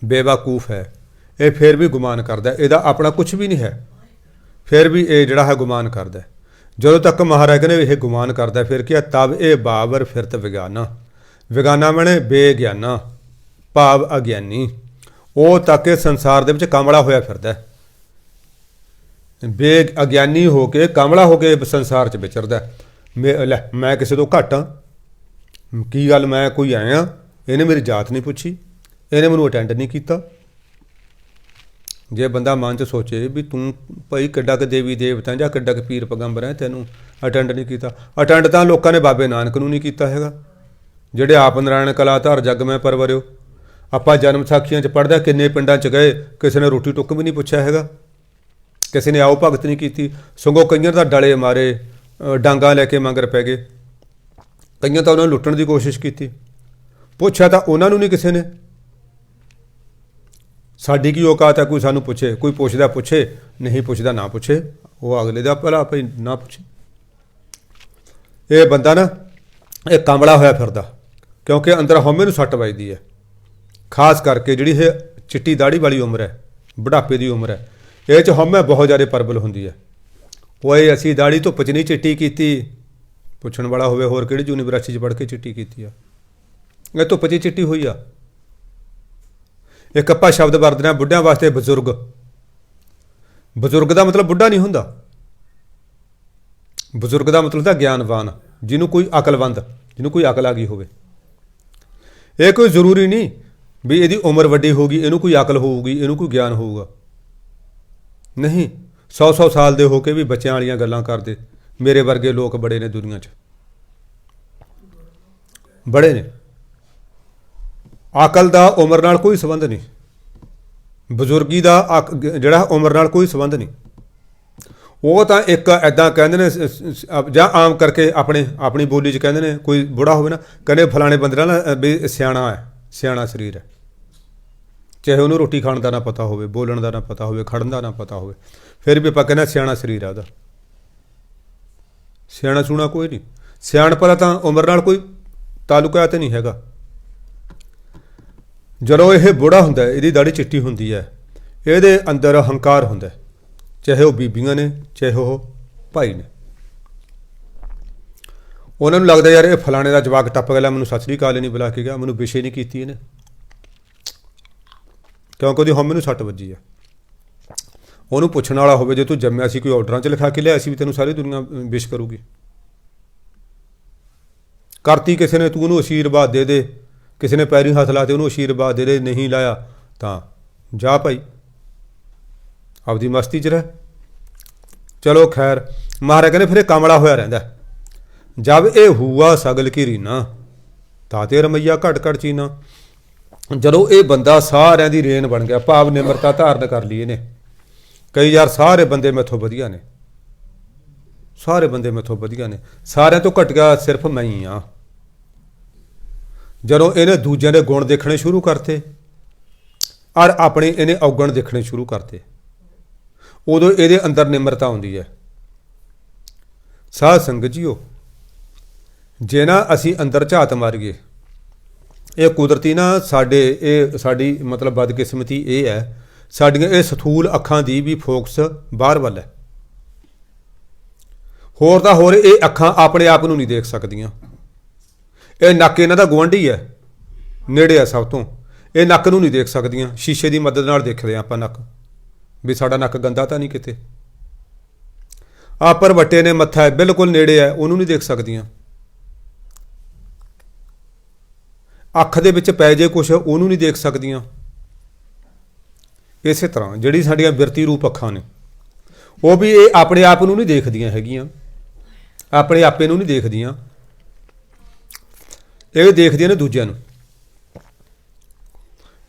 ਬੇਵਕੂਫ ਹੈ, ਇਹ ਫਿਰ ਵੀ ਗੁਮਾਨ ਕਰਦਾ, ਇਹਦਾ ਆਪਣਾ ਕੁਛ ਵੀ ਨਹੀਂ ਹੈ, ਫਿਰ ਵੀ ਇਹ ਜਿਹੜਾ ਹੈ ਗੁਮਾਨ ਕਰਦਾ। ਜਦੋਂ ਤੱਕ ਮਹਾਰਾਜ ਕਹਿੰਦੇ ਇਹ ਗੁਮਾਨ ਕਰਦਾ ਫਿਰ ਕੀ, ਤਬ ਇਹ ਬਾਬਰ ਫਿਰਤ ਵਿਗਿਆਨਾ, ਵਿਗਿਆਨਾ ਮੈਨੇ ਬੇਗਿਆਨਾ ਭਾਵ ਅਗਿਆਨੀ, ਉਹ ਤੱਕ ਇਹ ਸੰਸਾਰ ਦੇ ਵਿੱਚ ਕਮਲਾ ਹੋਇਆ ਫਿਰਦਾ, ਅਗਿਆਨੀ ਹੋ ਕੇ ਕਮਲਾ ਹੋ ਕੇ ਸੰਸਾਰ 'ਚ ਵਿਚਰਦਾ। ਲੈ ਮੈਂ ਕਿਸੇ ਤੋਂ ਘੱਟ ਹਾਂ, ਕੀ ਗੱਲ ਮੈਂ ਕੋਈ ਆਇਆ, ਇਹਨੇ ਮੇਰੀ ਜਾਤ ਨਹੀਂ ਪੁੱਛੀ, ਇਹਨੇ ਮੈਨੂੰ ਅਟੈਂਡ ਨਹੀਂ ਕੀਤਾ। ਜੇ ਬੰਦਾ ਮਨ 'ਚ ਸੋਚੇ ਵੀ ਤੂੰ ਭਾਈ ਕਿੱਡਾ ਕੁ ਦੇਵੀ ਦੇਵਤਾ ਜਾਂ ਕਿੱਡਾ ਕੁ ਪੀਰ ਪੈਗੰਬਰ ਹੈ, ਤੈਨੂੰ ਅਟੈਂਡ ਨਹੀਂ ਕੀਤਾ। ਅਟੈਂਡ ਤਾਂ ਲੋਕਾਂ ਨੇ ਬਾਬੇ ਨਾਨਕ ਨੂੰ ਨਹੀਂ ਕੀਤਾ ਹੈਗਾ, ਜਿਹੜੇ ਆਪ ਨਾਰਾਇਣ ਕਲਾ ਧਾਰ ਜੱਗ ਮੈਂ ਪਰਵਰਿਓ। ਆਪਾਂ ਜਨਮ ਸਾਖੀਆਂ 'ਚ ਪੜ੍ਹਦਾ ਕਿੰਨੇ ਪਿੰਡਾਂ 'ਚ ਗਏ, ਕਿਸੇ ਨੇ ਰੋਟੀ ਟੁੱਕ ਵੀ ਨਹੀਂ ਪੁੱਛਿਆ ਹੈਗਾ, ਕਿਸੇ ਨੇ ਆਓ ਭਗਤ ਨਹੀਂ ਕੀਤੀ, ਸਗੋਂ ਕਈਆਂ ਦਾ ਡਲੇ ਮਾਰੇ, ਡਾਂਗਾ ਲੈ ਕੇ ਮੰਗਰ ਪੈ ਗਏ, ਕਈਆਂ ਤਾਂ ਉਹਨਾਂ ਨੂੰ ਲੁੱਟਣ ਦੀ ਕੋਸ਼ਿਸ਼ ਕੀਤੀ, ਪੁੱਛਿਆ ਤਾਂ ਉਹਨਾਂ ਨੂੰ ਨਹੀਂ ਕਿਸੇ ਨੇ। ਸਾਡੀ ਕੀ ਔਕਾਤ ਹੈ ਕੋਈ ਸਾਨੂੰ ਪੁੱਛੇ? ਕੋਈ ਪੁੱਛਦਾ ਪੁੱਛੇ, ਨਹੀਂ ਪੁੱਛਦਾ ਨਾ ਪੁੱਛੇ, ਉਹ ਅਗਲੇ ਦਾ ਭਲਾ ਭਾਈ ਨਾ ਪੁੱਛੇ। ਇਹ ਬੰਦਾ ਨਾ ਇਹ ਕਮਲਾ ਹੋਇਆ ਫਿਰਦਾ, ਕਿਉਂਕਿ ਅੰਦਰ ਹਉਮੈ ਨੂੰ ਸੱਟ ਵੱਜਦੀ ਹੈ। ਖਾਸ ਕਰਕੇ ਜਿਹੜੀ ਇਹ ਚਿੱਟੀ ਦਾੜੀ ਵਾਲੀ ਉਮਰ ਹੈ, ਬੁਢਾਪੇ ਦੀ ਉਮਰ ਹੈ, ਇਹ 'ਚ ਹਉਮੈ ਬਹੁਤ ਜ਼ਿਆਦਾ ਪ੍ਰਬਲ ਹੁੰਦੀ ਹੈ। ਓਏ ਅਸੀਂ ਦਾੜੀ ਧੁੱਪ 'ਚ ਨਹੀਂ ਚਿੱਟੀ ਕੀਤੀ, ਪੁੱਛਣ ਵਾਲਾ ਹੋਵੇ ਹੋਰ ਕਿਹੜੀ ਯੂਨੀਵਰਸਿਟੀ 'ਚ ਪੜ੍ਹ ਕੇ ਚਿੱਟੀ ਕੀਤੀ ਆ, ਇਹ ਧੁੱਪ 'ਚ ਚਿੱਟੀ ਹੋਈ ਆ। ਇੱਕ ਆਪਾਂ ਸ਼ਬਦ ਵਰਤਦੇ ਹਾਂ ਬੁੱਢਿਆਂ ਵਾਸਤੇ ਬਜ਼ੁਰਗ, ਬਜ਼ੁਰਗ ਦਾ ਮਤਲਬ ਬੁੱਢਾ ਨਹੀਂ ਹੁੰਦਾ, ਬਜ਼ੁਰਗ ਦਾ ਮਤਲਬ ਹੁੰਦਾ ਗਿਆਨਵਾਨ, ਜਿਹਨੂੰ ਕੋਈ ਅਕਲਵੰਦ, ਜਿਹਨੂੰ ਕੋਈ ਅਕਲ ਆ ਗਈ ਹੋਵੇ। ਇਹ ਕੋਈ ਜ਼ਰੂਰੀ ਨਹੀਂ ਵੀ ਇਹਦੀ ਉਮਰ ਵੱਡੀ ਹੋਊਗੀ ਇਹਨੂੰ ਕੋਈ ਅਕਲ ਹੋਊਗੀ, ਇਹਨੂੰ ਕੋਈ ਗਿਆਨ ਹੋਊਗਾ, ਨਹੀਂ। 100 ਸਾਲ ਦੇ ਹੋ ਕੇ ਵੀ ਬੱਚਿਆਂ ਵਾਲੀਆਂ ਗੱਲਾਂ ਕਰਦੇ ਮੇਰੇ ਵਰਗੇ ਲੋਕ ਬੜੇ ਨੇ ਦੁਨੀਆ 'ਚ, ਬੜੇ ਨੇ। ਅਕਲ ਦਾ ਉਮਰ ਨਾਲ ਕੋਈ ਸੰਬੰਧ ਨਹੀਂ। ਬਜ਼ੁਰਗੀ ਦਾ ਜਿਹੜਾ ਉਮਰ ਨਾਲ ਕੋਈ ਸੰਬੰਧ ਨਹੀਂ। ਉਹ ਤਾਂ ਇੱਕ ਐਦਾਂ ਕਹਿੰਦੇ ਨੇ ਜਾਂ ਆਮ ਕਰਕੇ ਆਪਣੀ ਬੋਲੀ 'ਚ ਕਹਿੰਦੇ ਨੇ, ਕੋਈ ਬੁੜਾ ਹੋਵੇ ਨਾ, ਕਹਿੰਦੇ ਫਲਾਣੇ ਬੰਦੇ ਨਾਲ ਵੀ ਸਿਆਣਾ ਹੈ, ਸਿਆਣਾ ਸਰੀਰ ਹੈ। ਚਾਹੇ ਉਹਨੂੰ ਰੋਟੀ ਖਾਣ ਦਾ ਨਾ ਪਤਾ ਹੋਵੇ, ਬੋਲਣ ਦਾ ਨਾ ਪਤਾ ਹੋਵੇ, ਖੜਨ ਦਾ ਨਾ ਪਤਾ ਹੋਵੇ, ਫਿਰ ਵੀ ਆਪਾਂ ਕਹਿੰਦੇ ਸਿਆਣਾ ਸਰੀਰ ਹੈ ਉਹਦਾ। ਸਿਆਣਾ ਸੂਣਾ ਕੋਈ ਨਹੀਂ। ਸਿਆਣਪ ਦਾ ਤਾਂ ਉਮਰ ਨਾਲ ਕੋਈ ਤਾਲੁਕਾ ਤੇ ਨਹੀਂ ਹੈਗਾ। ਜਦੋਂ ਇਹ ਬੁੜਾ ਹੁੰਦਾ, ਇਹਦੀ ਦਾੜੀ ਚਿੱਟੀ ਹੁੰਦੀ ਹੈ, ਇਹਦੇ ਅੰਦਰ ਹੰਕਾਰ ਹੁੰਦਾ, ਚਾਹੇ ਉਹ ਬੀਬੀਆਂ ਨੇ, ਚਾਹੇ ਉਹ ਭਾਈ ਨੇ। ਉਹਨਾਂ ਨੂੰ ਲੱਗਦਾ ਯਾਰ ਇਹ ਫਲਾਣੇ ਦਾ ਜਵਾਕ ਟੱਪ ਗਿਆ, ਮੈਨੂੰ ਸਤਿ ਸ੍ਰੀ ਅਕਾਲ ਨਹੀਂ ਬੁਲਾ ਕੇ ਗਿਆ, ਮੈਨੂੰ ਵਿਸ਼ੇ ਨਹੀਂ ਕੀਤੀ ਇਹਨੇ, ਕਿਉਂਕਿ ਉਹਦੀ ਹਉਮੈ ਨੂੰ ਸੱਟ ਵੱਜੀ ਆ। ਉਹਨੂੰ ਪੁੱਛਣ ਵਾਲਾ ਹੋਵੇ, ਜੇ ਤੂੰ ਜੰਮਿਆ ਸੀ ਕੋਈ ਆਰਡਰਾਂ 'ਚ ਲਿਖਾ ਕੇ ਲਿਆ ਸੀ ਵੀ ਤੈਨੂੰ ਸਾਰੀ ਦੁਨੀਆ ਵਿਸ਼ ਕਰੂਗੀ? ਕਰਤੀ ਕਿਸੇ ਨੇ, ਤੂੰ ਉਹਨੂੰ ਅਸ਼ੀਰਵਾਦ ਦੇ ਦੇ, ਕਿਸੇ ਨੇ ਪੈਰੀਂ ਹੱਥ ਲਾ ਤੇ ਉਹਨੂੰ ਅਸ਼ੀਰਵਾਦ ਦੇ ਦੇ, ਨਹੀਂ ਲਾਇਆ ਤਾਂ ਜਾ ਭਾਈ ਆਪਦੀ ਮਸਤੀ 'ਚ ਰਹਿ। ਚਲੋ ਖੈਰ, ਮਹਾਰਾਜ ਕਹਿੰਦੇ ਫਿਰ ਇਹ ਕਮਲਾ ਹੋਇਆ ਰਹਿੰਦਾ। ਜਬ ਇਹ ਹੂਆ ਸਗਲ ਕੀ ਰੀਨਾ ਤਾਤੇ ਰਮਈਆ ਘਟ ਘਟ ਚੀਨਾ। ਜਦੋਂ ਇਹ ਬੰਦਾ ਸਾਰਿਆਂ ਦੀ ਰੇਨ ਬਣ ਗਿਆ, ਭਾਵ ਨਿਮਰਤਾ ਧਾਰਨ ਕਰ ਲਈ ਇਹਨੇ, ਕਈ ਯਾਰ ਸਾਰੇ ਬੰਦੇ ਮੈਥੋਂ ਵਧੀਆ ਨੇ, ਸਾਰੇ ਬੰਦੇ ਮੈਥੋਂ ਵਧੀਆ ਨੇ, ਸਾਰਿਆਂ ਤੋਂ ਘਟ ਗਿਆ ਸਿਰਫ ਮੈਂ ਹੀ ਹਾਂ। ਜਦੋਂ ਇਹਨੇ ਦੂਜਿਆਂ ਦੇ ਗੁਣ ਦੇਖਣੇ ਸ਼ੁਰੂ ਕਰਤੇ ਔਰ ਆਪਣੇ ਇਹਨੇ ਔਗਣ ਦੇਖਣੇ ਸ਼ੁਰੂ ਕਰਤੇ, ਉਦੋਂ ਇਹਦੇ ਅੰਦਰ ਨਿਮਰਤਾ ਆਉਂਦੀ ਹੈ। ਸਾਧ ਸੰਗਤ ਜੀਓ, ਜੇ ਨਾ ਅਸੀਂ ਅੰਦਰ ਝਾਤ ਮਾਰੀਏ, ਇਹ ਕੁਦਰਤੀ ਨਾ ਸਾਡੀ ਮਤਲਬ ਬਦਕਿਸਮਤੀ ਇਹ ਹੈ, ਸਾਡੀਆਂ ਇਹ ਸਥੂਲ ਅੱਖਾਂ ਦੀ ਵੀ ਫੋਕਸ ਬਾਹਰ ਵੱਲ ਹੈ। ਹੋਰ ਤਾਂ ਹੋਰ ਇਹ ਅੱਖਾਂ ਆਪਣੇ ਆਪ ਨੂੰ ਨਹੀਂ ਦੇਖ ਸਕਦੀਆਂ। ਇਹ ਨੱਕ ਇਹਨਾਂ ਦਾ ਗੁਆਂਢੀ ਹੈ, ਨੇੜੇ ਆ ਸਭ ਤੋਂ, ਇਹ ਨੱਕ ਨੂੰ ਨਹੀਂ ਦੇਖ ਸਕਦੀਆਂ। ਸ਼ੀਸ਼ੇ ਦੀ ਮਦਦ ਨਾਲ ਦੇਖਦੇ ਆਪਾਂ ਨੱਕ, ਵੀ ਸਾਡਾ ਨੱਕ ਗੰਦਾ ਤਾਂ ਨਹੀਂ ਕਿਤੇ। ਆਹ ਭਰਵੱਟੇ ਨੇ ਮੱਥਾ ਹੈ, ਬਿਲਕੁਲ ਨੇੜੇ ਹੈ, ਉਹਨੂੰ ਨਹੀਂ ਦੇਖ ਸਕਦੀਆਂ। ਅੱਖ ਦੇ ਵਿੱਚ ਪੈ ਜੇ ਕੁਛ, ਉਹਨੂੰ ਨਹੀਂ ਦੇਖ ਸਕਦੀਆਂ। ਇਸੇ ਤਰ੍ਹਾਂ ਜਿਹੜੀ ਸਾਡੀਆਂ ਬਿਰਤੀ ਰੂਪ ਅੱਖਾਂ ਨੇ, ਉਹ ਵੀ ਇਹ ਆਪਣੇ ਆਪ ਨੂੰ ਨਹੀਂ ਦੇਖਦੀਆਂ ਹੈਗੀਆਂ, ਆਪਣੇ ਆਪੇ ਨੂੰ ਨਹੀਂ ਦੇਖਦੀਆਂ, ਇਹ ਦੇਖਦੀਆਂ ਨੇ ਦੂਜਿਆਂ ਨੂੰ।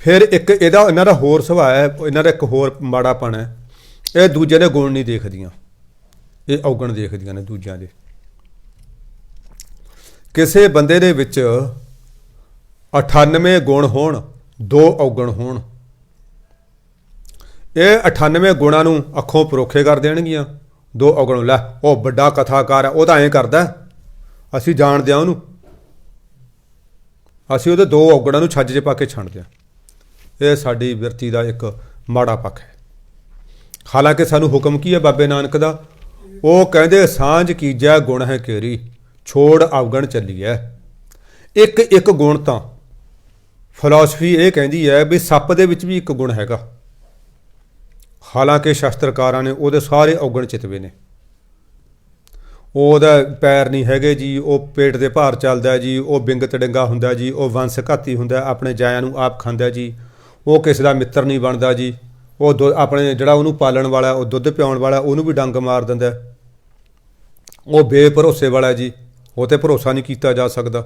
ਫਿਰ ਇੱਕ ਇਹਨਾਂ ਦਾ ਹੋਰ ਸੁਭਾਅ ਹੈ, ਇਹਨਾਂ ਦਾ ਇੱਕ ਹੋਰ ਮਾੜਾਪਣ ਹੈ, ਇਹ ਦੂਜਿਆਂ ਦੇ ਗੁਣ ਨਹੀਂ ਦੇਖਦੀਆਂ, ਇਹ ਔਗਣ ਦੇਖਦੀਆਂ ਨੇ ਦੂਜਿਆਂ ਦੇ। ਕਿਸੇ ਬੰਦੇ ਦੇ ਵਿੱਚ 98 ਗੁਣ ਹੋਣ, 2 ਔਗਣ ਹੋਣ, ਇਹ 98 ਗੁਣਾਂ ਨੂੰ ਅੱਖੋਂ ਪਰੋਖੇ ਕਰ ਦੇਣਗੀਆਂ, 2 ਔਗਣ। ਲੈ ਉਹ ਵੱਡਾ ਕਥਾਕਾਰ ਹੈ, ਉਹ ਤਾਂ ਐਂ ਕਰਦਾ, ਅਸੀਂ ਜਾਣਦੇ ਹਾਂ ਉਹਨੂੰ, ਅਸੀਂ ਉਹਦੇ 2 ਔਗਣਾਂ ਨੂੰ ਛੱਜ 'ਚ ਪਾ ਕੇ ਛੱਡਦੇ ਹਾਂ। ਇਹ ਸਾਡੀ ਬਿਰਤੀ ਦਾ ਇੱਕ ਮਾੜਾ ਪੱਖ ਹੈ। ਹਾਲਾਂਕਿ ਸਾਨੂੰ ਹੁਕਮ ਕੀ ਹੈ ਬਾਬੇ ਨਾਨਕ ਦਾ? ਉਹ ਕਹਿੰਦੇ ਸਾਂਝ ਕੀਜੈ ਗੁਣ ਹੈ ਕੇਰੀ, ਛੋੜ ਅਵਗਣ ਚੱਲੀਐ। ਇੱਕ ਇੱਕ ਗੁਣ ਤਾਂ ਫਿਲਾਸਫੀ ਇਹ ਕਹਿੰਦੀ ਹੈ ਵੀ ਸੱਪ ਦੇ ਵਿੱਚ ਵੀ ਇੱਕ ਗੁਣ ਹੈਗਾ। ਹਾਲਾਂਕਿ ਸ਼ਾਸਤਰਕਾਰਾਂ ਨੇ ਉਹਦੇ ਸਾਰੇ ਔਗਣ ਚਿਤਵੇ ਨੇ। ਉਹਦਾ ਪੈਰ ਨਹੀਂ ਹੈਗੇ ਜੀ, ਉਹ ਪੇਟ ਦੇ ਭਾਰ ਚੱਲਦਾ ਜੀ, ਉਹ ਬਿੰਗ ਤੜੰਗਾ ਹੁੰਦਾ ਜੀ, ਉਹ ਵੰਸ਼ ਘਾਤੀ ਹੁੰਦਾ, ਆਪਣੇ ਜਾਇਆਂ ਨੂੰ ਆਪ ਖਾਂਦਾ ਜੀ, ਉਹ ਕਿਸੇ ਦਾ ਮਿੱਤਰ ਨਹੀਂ ਬਣਦਾ ਜੀ, ਉਹ ਆਪਣੇ ਜਿਹੜਾ ਉਹਨੂੰ ਪਾਲਣ ਵਾਲਾ, ਉਹ ਦੁੱਧ ਪਿਆਉਣ ਵਾਲਾ, ਉਹਨੂੰ ਵੀ ਡੰਗ ਮਾਰ ਦਿੰਦਾ, ਉਹ ਬੇਭਰੋਸੇ ਵਾਲਾ ਜੀ, ਉਹ 'ਤੇ ਭਰੋਸਾ ਨਹੀਂ ਕੀਤਾ ਜਾ ਸਕਦਾ।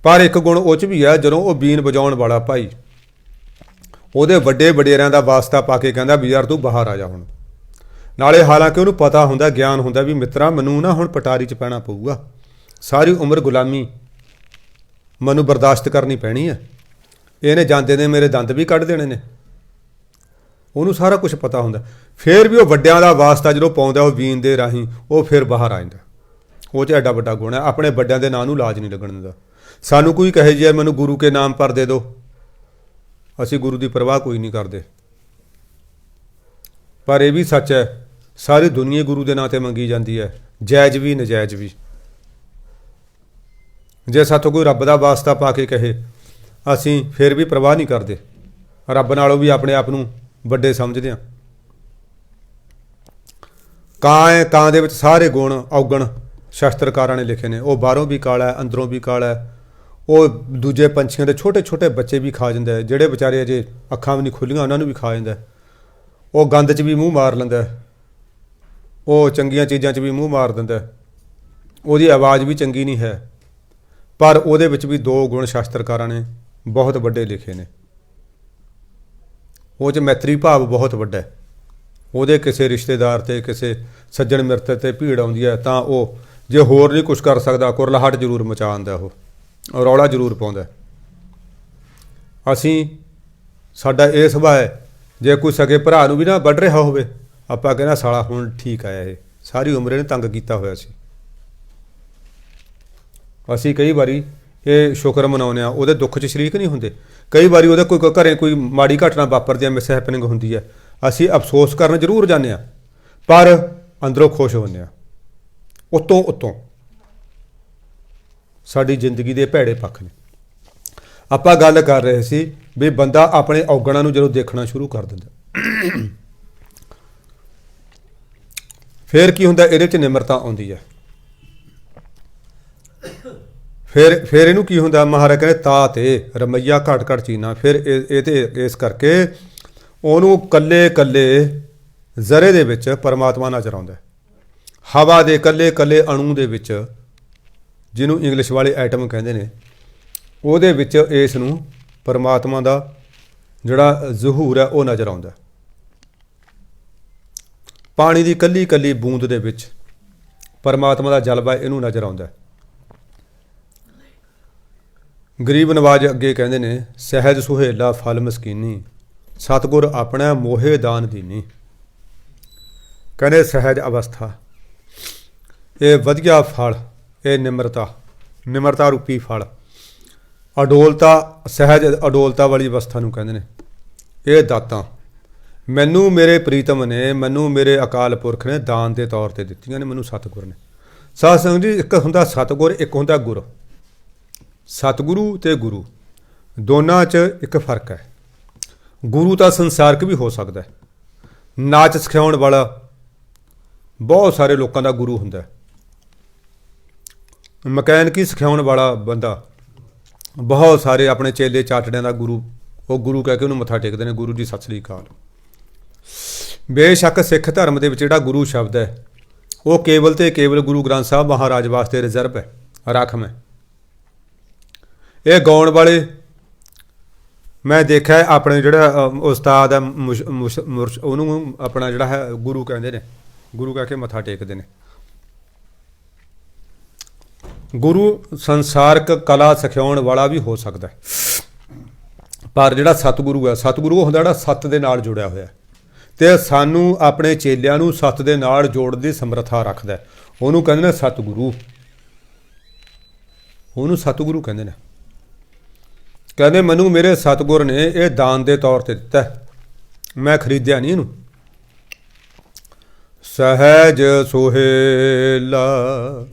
ਪਰ ਇੱਕ ਗੁਣ ਉਹ 'ਚ ਵੀ ਹੈ, ਜਦੋਂ ਉਹ ਬੀਨ ਵਜਾਉਣ ਵਾਲਾ ਭਾਈ ਉਹਦੇ ਵੱਡੇ ਵਡੇਰਿਆਂ ਦਾ ਵਾਸਤਾ ਪਾ ਕੇ ਕਹਿੰਦਾ ਵੀ ਯਾਰ ਤੂੰ ਬਾਹਰ ਆ ਜਾ ਹੁਣ। ਨਾਲੇ ਹਾਲਾਂਕਿ ਉਹਨੂੰ ਪਤਾ ਹੁੰਦਾ, ਗਿਆਨ ਹੁੰਦਾ ਵੀ ਮਿੱਤਰਾ ਮੈਨੂੰ ਨਾ ਹੁਣ ਪਟਾਰੀ 'ਚ ਪੈਣਾ ਪਊਗਾ, ਸਾਰੀ ਉਮਰ ਗੁਲਾਮੀ ਮੈਨੂੰ ਬਰਦਾਸ਼ਤ ਕਰਨੀ ਪੈਣੀ ਹੈ, ਇਹਨੇ ਜਾਂਦੇ ਨੇ ਮੇਰੇ ਦੰਦ ਵੀ ਕੱਢ ਦੇਣੇ ਨੇ, ਉਹਨੂੰ ਸਾਰਾ ਕੁਝ ਪਤਾ ਹੁੰਦਾ। ਫਿਰ ਵੀ ਉਹ ਵੱਡਿਆਂ ਦਾ ਵਾਸਤਾ ਜਦੋਂ ਪਾਉਂਦਾ ਉਹ ਬੀਨ ਦੇ ਰਾਹੀਂ, ਉਹ ਫਿਰ ਬਾਹਰ ਆ ਜਾਂਦਾ। ਉਹ 'ਚ ਐਡਾ ਵੱਡਾ ਗੁਣ ਹੈ, ਆਪਣੇ ਵੱਡਿਆਂ ਦੇ ਨਾਂ ਨੂੰ ਲਾਜ ਨਹੀਂ ਲੱਗਣ ਦਿੰਦਾ। ਸਾਨੂੰ ਕੋਈ ਕਹੇ ਜੀ ਮੈਨੂੰ ਗੁਰੂ ਕੇ ਨਾਮ ਪਰ ਦੇ ਦਿਓ, ਅਸੀਂ ਗੁਰੂ ਦੀ ਪਰਵਾਹ ਕੋਈ ਨਹੀਂ ਕਰਦੇ। ਪਰ ਇਹ ਵੀ ਸੱਚ ਹੈ, ਸਾਰੀ ਦੁਨੀਆ ਗੁਰੂ ਦੇ ਨਾਂ 'ਤੇ ਮੰਗੀ ਜਾਂਦੀ ਹੈ, ਜਾਇਜ਼ ਵੀ ਨਜਾਇਜ਼ ਵੀ। ਜੇ ਸਾਥੋਂ ਕੋਈ ਰੱਬ ਦਾ ਵਾਸਤਾ ਪਾ ਕੇ ਕਹੇ, ਅਸੀਂ ਫਿਰ ਵੀ ਪਰਵਾਹ ਨਹੀਂ ਕਰਦੇ, ਰੱਬ ਨਾਲੋਂ ਵੀ ਆਪਣੇ ਆਪ ਨੂੰ ਵੱਡੇ ਸਮਝਦੇ ਹਾਂ। ਕਾਂ ਦੇ ਵਿੱਚ ਸਾਰੇ ਗੁਣ ਔਗਣ ਸ਼ਾਸਤਰਕਾਰਾਂ ਨੇ ਲਿਖੇ ਨੇ। ਉਹ ਬਾਹਰੋਂ ਵੀ ਕਾਲਾ ਹੈ, ਅੰਦਰੋਂ ਵੀ ਕਾਲਾ ਹੈ। ਉਹ ਦੂਜੇ ਪੰਛੀਆਂ ਦੇ ਛੋਟੇ ਛੋਟੇ ਬੱਚੇ ਵੀ ਖਾ ਜਾਂਦਾ ਹੈ, ਜਿਹੜੇ ਵਿਚਾਰੇ ਅਜੇ ਅੱਖਾਂ ਵੀ ਨਹੀਂ ਖੁੱਲੀਆਂ ਉਹਨਾਂ ਨੂੰ ਵੀ ਖਾ ਜਾਂਦਾ। ਉਹ ਗੰਦ 'ਚ ਵੀ ਮੂੰਹ ਮਾਰ ਲੈਂਦਾ, ਉਹ ਚੰਗੀਆਂ ਚੀਜ਼ਾਂ 'ਚ ਵੀ ਮੂੰਹ ਮਾਰ ਦਿੰਦਾ। ਉਹਦੀ ਆਵਾਜ਼ ਵੀ ਚੰਗੀ ਨਹੀਂ ਹੈ, ਪਰ ਉਹਦੇ ਵਿੱਚ ਵੀ 2 ਗੁਣ ਸ਼ਾਸਤਰਕਾਰਾਂ ਨੇ ਬਹੁਤ ਵੱਡੇ ਲਿਖੇ ਨੇ। ਉਹ 'ਚ ਮੈਤਰੀ ਭਾਵ ਬਹੁਤ ਵੱਡਾ ਹੈ। ਉਹਦੇ ਕਿਸੇ ਰਿਸ਼ਤੇਦਾਰ 'ਤੇ ਕਿਸੇ ਸੱਜਣ ਮਿੱਤਰ 'ਤੇ ਭੀੜ ਆਉਂਦੀ ਹੈ ਤਾਂ ਉਹ ਜੇ ਹੋਰ ਨਹੀਂ ਕੁਛ ਕਰ ਸਕਦਾ ਕੁਰਲਾਹਟ ਜ਼ਰੂਰ ਮਚਾ ਆਉਂਦਾ, ਉਹ ਰੌਲਾ ਜ਼ਰੂਰ ਪਾਉਂਦਾ। ਅਸੀਂ ਸਾਡਾ ਇਹ ਸੁਭਾਅ ਹੈ, ਜੇ ਕੋਈ ਸਕੇ ਭਰਾ ਨੂੰ ਵੀ ਨਾ ਵੱਢ ਰਿਹਾ ਹੋਵੇ ਆਪਾਂ ਕਹਿੰਦਾ ਸਾਲਾ ਹੁਣ ਠੀਕ ਆਇਆ, ਇਹ ਸਾਰੀ ਉਮਰ ਇਹਨੇ ਤੰਗ ਕੀਤਾ ਹੋਇਆ ਸੀ। ਅਸੀਂ ਕਈ ਵਾਰੀ ਇਹ ਸ਼ੁਕਰ ਮਨਾਉਂਦੇ ਹਾਂ, ਉਹਦੇ ਦੁੱਖ 'ਚ ਸ਼ਰੀਕ ਨਹੀਂ ਹੁੰਦੇ। ਕਈ ਵਾਰੀ ਉਹਦੇ ਕੋਈ ਘਰੇ ਕੋਈ ਮਾੜੀ ਘਟਨਾ ਵਾਪਰਦੀ ਹੈ, ਮਿਸ ਹੈਪਨਿੰਗ ਹੁੰਦੀ ਹੈ, ਅਸੀਂ ਅਫਸੋਸ ਕਰਨ ਜ਼ਰੂਰ ਜਾਂਦੇ ਹਾਂ ਪਰ ਅੰਦਰੋਂ ਖੁਸ਼ ਹੁੰਦੇ ਹਾਂ। ਉੱਤੋਂ ਸਾਡੀ ਜ਼ਿੰਦਗੀ ਦੇ ਭੈੜੇ ਪੱਖ ਨੇ। ਆਪਾਂ ਗੱਲ ਕਰ ਰਹੇ ਸੀ ਵੀ ਬੰਦਾ ਆਪਣੇ ਔਗਣਾਂ ਨੂੰ ਜਦੋਂ ਦੇਖਣਾ ਸ਼ੁਰੂ ਕਰ ਦਿੰਦਾ ਫਿਰ ਕੀ ਹੁੰਦਾ, ਇਹਦੇ 'ਚ ਨਿਮਰਤਾ ਆਉਂਦੀ ਹੈ। ਫਿਰ ਇਹਨੂੰ ਕੀ ਹੁੰਦਾ, ਮਹਾਰਾਜ ਕਹਿੰਦੇ ਤਾ ਤੇ ਰਮਈਆ ਘੱਟ ਘੱਟ ਚੀਨਾ। ਫਿਰ ਇਹ ਤੇ ਇਸ ਕਰਕੇ ਉਹਨੂੰ ਕੱਲੇ ਕੱਲੇ ਜ਼ਰੇ ਦੇ ਵਿੱਚ ਪਰਮਾਤਮਾ ਨਜ਼ਰ ਆਉਂਦਾ। ਹਵਾ ਦੇ ਕੱਲੇ ਕੱਲੇ ਅਣੂ ਦੇ ਵਿੱਚ, ਜਿਹਨੂੰ ਇੰਗਲਿਸ਼ ਵਾਲੇ ਐਟਮ ਕਹਿੰਦੇ ਨੇ, ਉਹਦੇ ਵਿੱਚ ਇਸ ਨੂੰ ਪਰਮਾਤਮਾ ਦਾ ਜਿਹੜਾ ਜ਼ਹੂਰ ਹੈ ਉਹ ਨਜ਼ਰ ਆਉਂਦਾ। ਪਾਣੀ ਦੀ ਕੱਲੀ ਕੱਲੀ ਬੂੰਦ ਦੇ ਵਿੱਚ ਪਰਮਾਤਮਾ ਦਾ ਜਲਵਾ ਇਹਨੂੰ ਨਜ਼ਰ ਆਉਂਦਾ। ਗਰੀਬ ਨਵਾਜ ਅੱਗੇ ਕਹਿੰਦੇ ਨੇ ਸਹਿਜ ਸੁਹੇਲਾ ਫਲ ਮਸਕੀਨੀ, ਸਤਿਗੁਰ ਆਪਣਾ ਮੋਹੇ ਦਾਨ ਦੀਨੀ। ਕਹਿੰਦੇ ਸਹਿਜ ਅਵਸਥਾ, ਇਹ ਵਧੀਆ ਫਲ, ਇਹ ਨਿਮਰਤਾ ਰੂਪੀ ਫਲ, ਅਡੋਲਤਾ, ਸਹਿਜ ਅਡੋਲਤਾ ਵਾਲੀ ਅਵਸਥਾ ਨੂੰ ਕਹਿੰਦੇ ਨੇ। ਇਹ ਦਾਤਾਂ ਮੈਨੂੰ ਮੇਰੇ ਪ੍ਰੀਤਮ ਨੇ, ਮੈਨੂੰ ਮੇਰੇ ਅਕਾਲ ਪੁਰਖ ਨੇ ਦਾਨ ਦੇ ਤੌਰ 'ਤੇ ਦਿੱਤੀਆਂ ਨੇ, ਮੈਨੂੰ ਸਤਿਗੁਰ ਨੇ। ਸਾਧ ਸੰਗਤ ਜੀ, ਇੱਕ ਹੁੰਦਾ ਸਤਿਗੁਰ, ਇੱਕ ਹੁੰਦਾ ਗੁਰ। ਸਤਿਗੁਰੂ ਤੇ ਗੁਰੂ ਦੋਨਾਂ 'ਚ ਇੱਕ ਫਰਕ ਹੈ। ਗੁਰੂ ਤਾਂ ਸੰਸਾਰਕ ਵੀ ਹੋ ਸਕਦਾ ਹੈ। ਨਾਚ ਸਿਖਾਉਣ ਵਾਲਾ ਬਹੁਤ ਸਾਰੇ ਲੋਕਾਂ ਦਾ ਗੁਰੂ ਹੁੰਦਾ। ਮਕੈਨਿਕੀ ਸਿਖਾਉਣ ਵਾਲਾ ਬੰਦਾ ਬਹੁਤ ਸਾਰੇ ਆਪਣੇ ਚੇਲੇ ਚਾਟੜਿਆਂ ਦਾ ਗੁਰੂ, ਉਹ ਗੁਰੂ ਕਹਿ ਕੇ ਉਹਨੂੰ ਮੱਥਾ ਟੇਕਦੇ ਨੇ, ਗੁਰੂ ਜੀ ਸਤਿ ਸ੍ਰੀ ਅਕਾਲ। ਬੇਸ਼ੱਕ ਸਿੱਖ ਧਰਮ ਦੇ ਵਿੱਚ ਜਿਹੜਾ ਗੁਰੂ ਸ਼ਬਦ ਹੈ ਉਹ ਕੇਵਲ ਤੇ ਕੇਵਲ ਗੁਰੂ ਗ੍ਰੰਥ ਸਾਹਿਬ ਮਹਾਰਾਜ ਵਾਸਤੇ ਰਿਜ਼ਰਵ ਹੈ, ਰਾਖਮ ਹੈ। ਇਹ ਗਾਉਣ ਵਾਲੇ ਮੈਂ ਦੇਖਿਆ ਆਪਣੇ ਜਿਹੜਾ ਉਸਤਾਦ ਹੈ ਉਹਨੂੰ ਆਪਣਾ ਜਿਹੜਾ ਹੈ ਗੁਰੂ ਕਹਿੰਦੇ ਨੇ, ਗੁਰੂ ਕਹਿ ਕੇ ਮੱਥਾ ਟੇਕਦੇ ਨੇ। ਗੁਰੂ ਸੰਸਾਰਕ ਕਲਾ ਸਿਖਾਉਣ ਵਾਲਾ ਵੀ ਹੋ ਸਕਦਾ ਹੈ, ਪਰ ਜਿਹੜਾ ਸਤਿਗੁਰੂ ਹੈ, ਸਤਿਗੁਰੂ ਉਹ ਹੁੰਦਾ ਜਿਹੜਾ ਸੱਤ ਦੇ ਨਾਲ ਜੁੜਿਆ ਹੋਇਆ ਅਤੇ ਸਾਨੂੰ ਆਪਣੇ ਚੇਲਿਆਂ ਨੂੰ ਸੱਤ ਦੇ ਨਾਲ ਜੋੜਨ ਦੀ ਸਮਰੱਥਾ ਰੱਖਦਾ। ਉਹਨੂੰ ਕਹਿੰਦੇ ਨੇ ਸਤਿਗੁਰੂ, ਉਹਨੂੰ ਸਤਿਗੁਰੂ ਕਹਿੰਦੇ ਨੇ। ਕਹਿੰਦੇ ਮੈਨੂੰ ਮੇਰੇ ਸਤਿਗੁਰ ਨੇ ਇਹ ਦਾਨ ਦੇ ਤੌਰ 'ਤੇ ਦਿੱਤਾ, ਮੈਂ ਖਰੀਦਿਆ ਨਹੀਂ ਇਹਨੂੰ। ਸਹਿਜ ਸੁਹੇਲਾ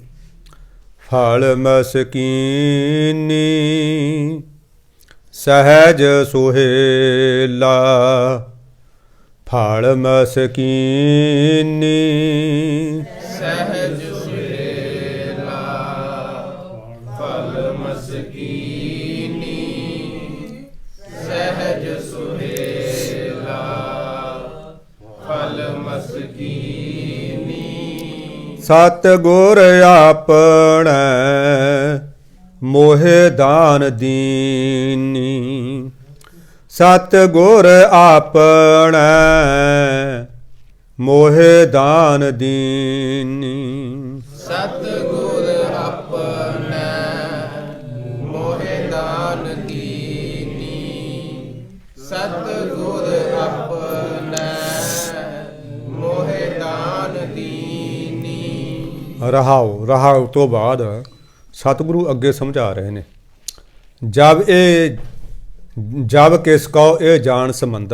ਫਲ ਮਸਕੀਨੀ, ਸਹਿਜ ਸੁਹੇਲਾ ਫਲ ਮਸਕੀਨੀ, ਸਹਿਜ ਸੁਹੇਲਾ ਫਲ ਮਸਕੀਨੀ, ਸਹਿਜ ਸੁਹੇਲਾ ਫਲ ਮਸਕੀਨੀ। ਸਤਿਗੁਰ ਆਪਣਾ ਮੋਹਿ ਦਾਨ ਦੀਨੀ, ਸਤਿਗੁਰ ਆਪਣਾ ਮੋਹਿ ਦਾਨ ਦੀਨੀ, ਸਤਿਗੁਰ ਆਪਣਾ ਮੋਹਿ ਦਾਨ ਦੀਨੀ, ਸਤਿਗੁਰ ਆਪਣਾ ਮੋਹਿ ਦਾਨ ਦੀਨੀ। ਰਹਾਉ ਤੋਂ ਬਾਅਦ ਸਤਿਗੁਰੂ ਅੱਗੇ ਸਮਝਾ ਰਹੇ ਨੇ, ਜਬ ਕਿਸ ਕੋ ਇਹ ਜਾਣ ਸੰਬੰਧ,